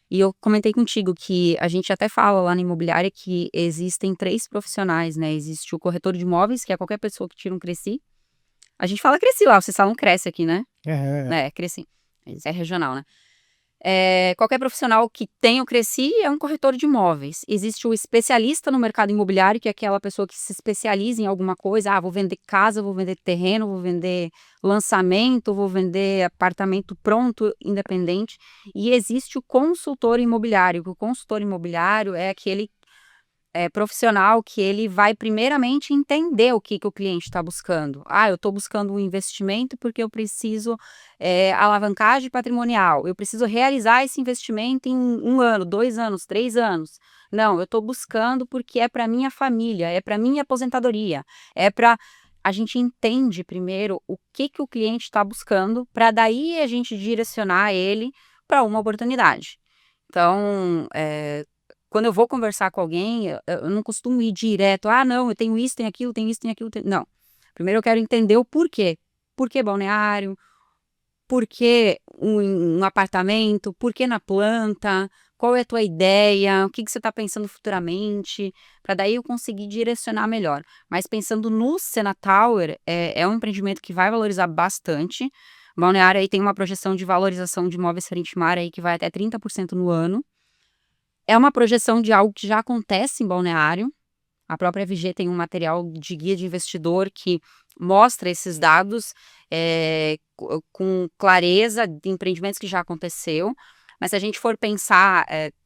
E eu comentei contigo que a gente até fala lá na imobiliária que existem 3 profissionais, né? Existe o corretor de imóveis, que é qualquer pessoa que tira um Cresci. A gente fala Cresci lá, vocês falam Cresce aqui, né? Cresci. Isso é regional, né? Qualquer profissional que tenha o Cresci é um corretor de imóveis. Existe o especialista no mercado imobiliário, que é aquela pessoa que se especializa em alguma coisa. Vou vender casa, vou vender terreno, vou vender lançamento, vou vender apartamento pronto, independente. E existe o consultor imobiliário, que o consultor imobiliário é aquele profissional que ele vai primeiramente entender o que o cliente está buscando. Eu estou buscando um investimento porque eu preciso alavancagem patrimonial, eu preciso realizar esse investimento em 1 ano, 2 anos, 3 anos. Não, eu estou buscando porque é para minha família, é para minha aposentadoria, é para... A gente entende primeiro o que o cliente está buscando, para daí a gente direcionar ele para uma oportunidade. Então, quando eu vou conversar com alguém, eu não costumo ir direto, não, eu tenho isso, tenho aquilo, tenho isso, tenho aquilo. Não. Primeiro eu quero entender o porquê. Por que Balneário? Por que um apartamento? Por que na planta? Qual é a tua ideia? O que você está pensando futuramente? Para daí eu conseguir direcionar melhor. Mas pensando no Sena Tower, é um empreendimento que vai valorizar bastante. Balneário aí tem uma projeção de valorização de imóveis frente mar aí que vai até 30% no ano. É uma projeção de algo que já acontece em Balneário. A própria FG tem um material de guia de investidor que mostra esses dados com clareza de empreendimentos que já aconteceu. Mas se a gente for pensar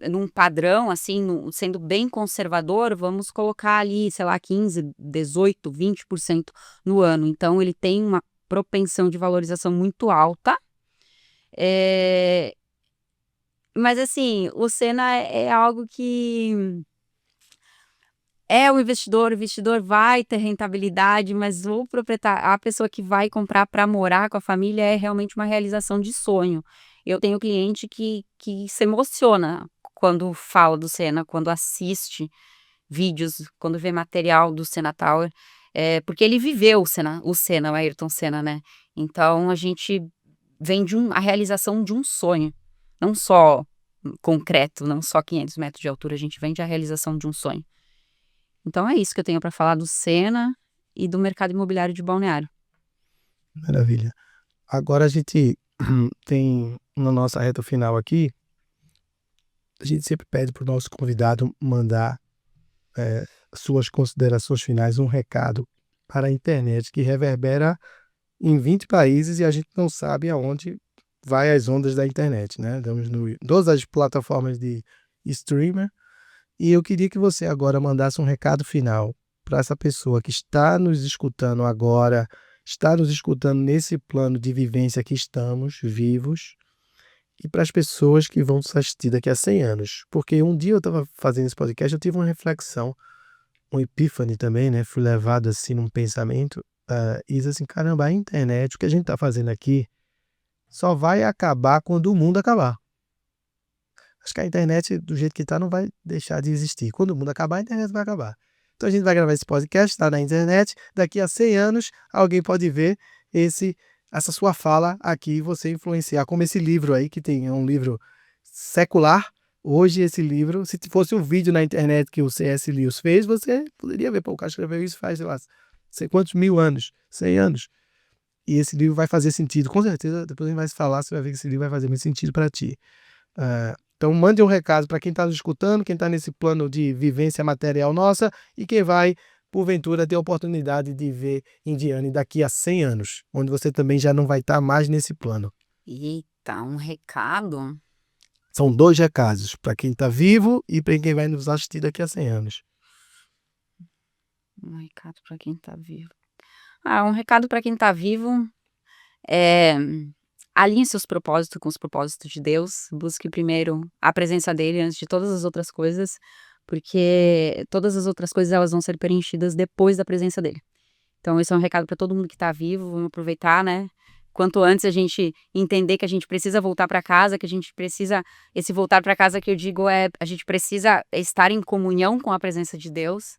num padrão, assim, sendo bem conservador, vamos colocar ali, sei lá, 15, 18, 20% no ano. Então, ele tem uma propensão de valorização muito alta. Mas assim, o Senna é algo que o investidor vai ter rentabilidade, mas o proprietário, a pessoa que vai comprar para morar com a família é realmente uma realização de sonho. Eu tenho cliente que se emociona quando fala do Senna, quando assiste vídeos, quando vê material do Sena Tower, porque ele viveu o Senna, o Ayrton Senna, né? Então a gente vem a realização de um sonho, não só concreto, não só 500 metros de altura, a gente vende a realização de um sonho. Então é isso que eu tenho para falar do Senna e do mercado imobiliário de Balneário. Maravilha. Agora a gente tem na nossa reta final aqui, a gente sempre pede para o nosso convidado mandar suas considerações finais, um recado para a internet que reverbera em 20 países e a gente não sabe aonde vai as ondas da internet, né? Estamos em todas as plataformas de streamer e eu queria que você agora mandasse um recado final para essa pessoa que está nos escutando agora, está nos escutando nesse plano de vivência que estamos vivos, e para as pessoas que vão nos assistir daqui a 100 anos. Porque um dia eu estava fazendo esse podcast, eu tive uma reflexão, um epífane também, né? Fui levado assim num pensamento e disse assim, caramba, a internet, o que a gente está fazendo aqui, só vai acabar quando o mundo acabar. Acho que a internet, do jeito que está, não vai deixar de existir. Quando o mundo acabar, a internet vai acabar. Então a gente vai gravar esse podcast, está na internet, daqui a 100 anos alguém pode ver essa sua fala aqui e você influenciar, como esse livro aí, que tem um livro secular. Hoje esse livro, se fosse um vídeo na internet que o C.S. Lewis fez, você poderia ver, pô, o cara escreveu isso faz, sei lá, sei quantos mil anos, 100 anos. E esse livro vai fazer sentido, com certeza, depois a gente vai se falar, você vai ver que esse livro vai fazer muito sentido para ti. Então mande um recado para quem está nos escutando, quem está nesse plano de vivência material nossa e quem vai, porventura, ter a oportunidade de ver Indiane daqui a 100 anos, onde você também já não vai estar mais nesse plano. Eita, um recado? São 2 recados, para quem está vivo e para quem vai nos assistir daqui a 100 anos. Um recado para quem tá vivo. Um recado para quem tá vivo é: alinhe seus propósitos com os propósitos de Deus, busque primeiro a presença dele antes de todas as outras coisas, porque todas as outras coisas elas vão ser preenchidas depois da presença dele. Então esse é um recado para todo mundo que tá vivo, vamos aproveitar, né? Quanto antes a gente entender que a gente precisa voltar para casa, que a gente precisa, esse voltar para casa que eu digo a gente precisa estar em comunhão com a presença de Deus,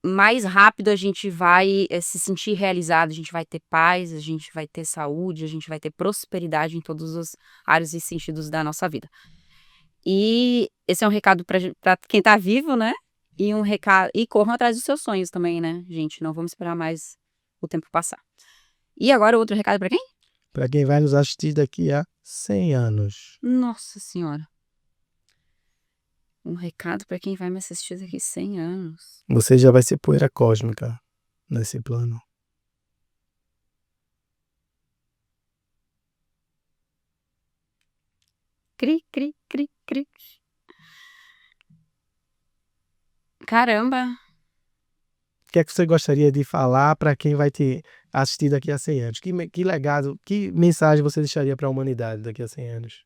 mais rápido a gente vai se sentir realizado, a gente vai ter paz, a gente vai ter saúde, a gente vai ter prosperidade em todos os áreas e sentidos da nossa vida. E esse é um recado para quem tá vivo, né? E um recado, e corram atrás dos seus sonhos também, né, gente? Não vamos esperar mais o tempo passar. E agora outro recado para quem? Para quem vai nos assistir daqui a 100 anos. Nossa Senhora. Um recado para quem vai me assistir daqui a 100 anos. Você já vai ser poeira cósmica nesse plano. Cri, cri, cri, cri. Caramba. O que é que você gostaria de falar para quem vai te assistir daqui a 100 anos? Que legado, que mensagem você deixaria para a humanidade daqui a 100 anos?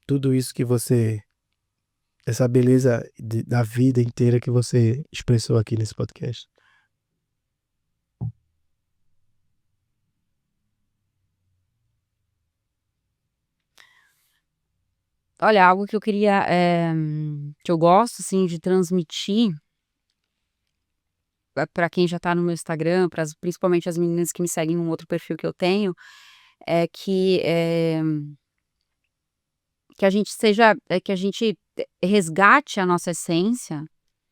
Tudo isso que você, essa beleza da vida inteira que você expressou aqui nesse podcast. Olha, algo que eu queria, que eu gosto, assim, de transmitir para quem já tá no meu Instagram, principalmente as meninas que me seguem num outro perfil que eu tenho, é que a gente que a gente resgate a nossa essência,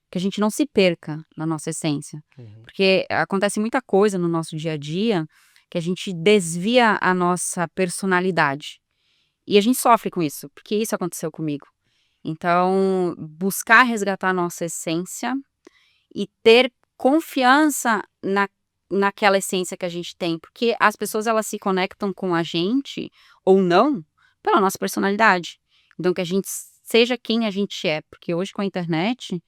que a gente não se perca na nossa essência. Porque acontece muita coisa no nosso dia a dia que a gente desvia a nossa personalidade. E a gente sofre com isso, porque isso aconteceu comigo. Então, buscar resgatar a nossa essência e ter confiança naquela essência que a gente tem, porque as pessoas elas se conectam com a gente ou não pela nossa personalidade. Então que a gente seja quem a gente é, porque hoje com a internet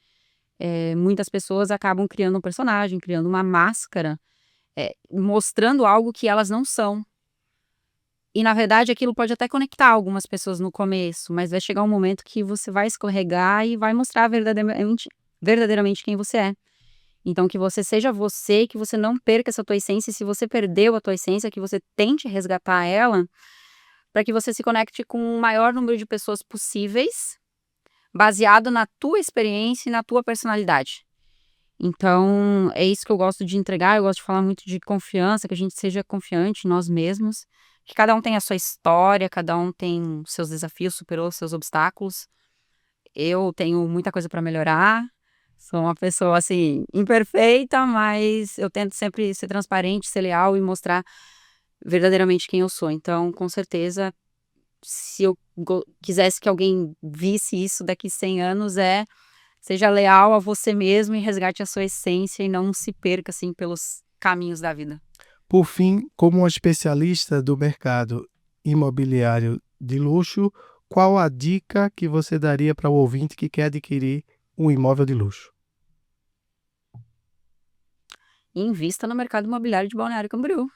muitas pessoas acabam criando um personagem, criando uma máscara, mostrando algo que elas não são. E na verdade aquilo pode até conectar algumas pessoas no começo, mas vai chegar um momento que você vai escorregar e vai mostrar verdadeiramente quem você é. Então que você seja você, que você não perca essa tua essência, e se você perdeu a tua essência, que você tente resgatar ela, para que você se conecte com o maior número de pessoas possíveis, baseado na tua experiência e na tua personalidade. Então é isso que eu gosto de entregar, eu gosto de falar muito de confiança, que a gente seja confiante em nós mesmos, que cada um tem a sua história, cada um tem seus desafios, superou seus obstáculos. Eu tenho muita coisa para melhorar. Sou uma pessoa, assim, imperfeita, mas eu tento sempre ser transparente, ser leal e mostrar verdadeiramente quem eu sou. Então, com certeza, se eu quisesse que alguém visse isso daqui 100 anos, seja leal a você mesmo e resgate a sua essência e não se perca assim pelos caminhos da vida. Por fim, como uma especialista do mercado imobiliário de luxo, qual a dica que você daria para o ouvinte que quer adquirir um imóvel de luxo? Invista no mercado imobiliário de Balneário Camboriú.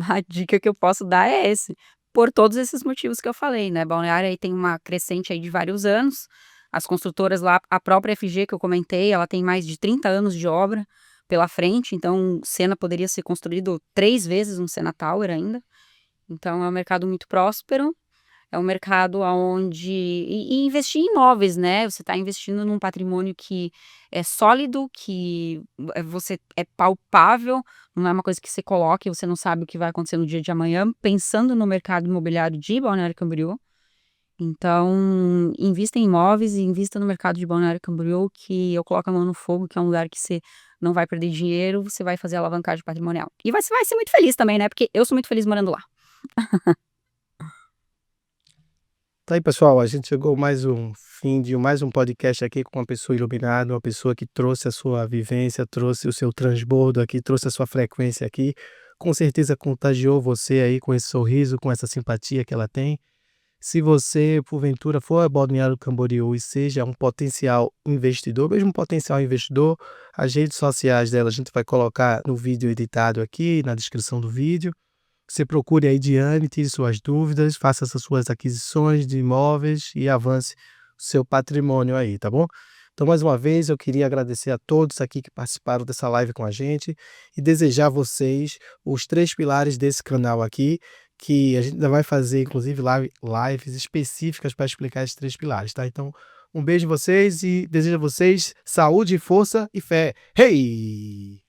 A dica que eu posso dar é esse, por todos esses motivos que eu falei, né, Balneário aí tem uma crescente aí de vários anos, as construtoras lá, a própria FG que eu comentei, ela tem mais de 30 anos de obra pela frente, então Sena poderia ser construído 3 vezes um Sena Tower ainda, então é um mercado muito próspero. É um mercado aonde e investir em imóveis, né, você está investindo num patrimônio que é sólido, que você é palpável, não é uma coisa que você coloca e você não sabe o que vai acontecer no dia de amanhã, pensando no mercado imobiliário de Balneário Camboriú. Então, invista em imóveis e invista no mercado de Balneário Camboriú, que eu coloco a mão no fogo, que é um lugar que você não vai perder dinheiro, você vai fazer alavancagem patrimonial. E você vai ser muito feliz também, né, porque eu sou muito feliz morando lá. Tá aí, pessoal, a gente chegou mais um fim de mais um podcast aqui com uma pessoa iluminada, uma pessoa que trouxe a sua vivência, trouxe o seu transbordo aqui, trouxe a sua frequência aqui. Com certeza contagiou você aí com esse sorriso, com essa simpatia que ela tem. Se você, porventura, for a Balneário Camboriú e seja um potencial investidor, mesmo um potencial investidor, as redes sociais dela a gente vai colocar no vídeo editado aqui, na descrição do vídeo. Você procure aí Diane, tire suas dúvidas, faça essas suas aquisições de imóveis e avance o seu patrimônio aí, tá bom? Então, mais uma vez, eu queria agradecer a todos aqui que participaram dessa live com a gente e desejar a vocês os 3 pilares desse canal aqui, que a gente ainda vai fazer, inclusive, lives específicas para explicar esses 3 pilares, tá? Então, um beijo em vocês e desejo a vocês saúde, força e fé. Hey!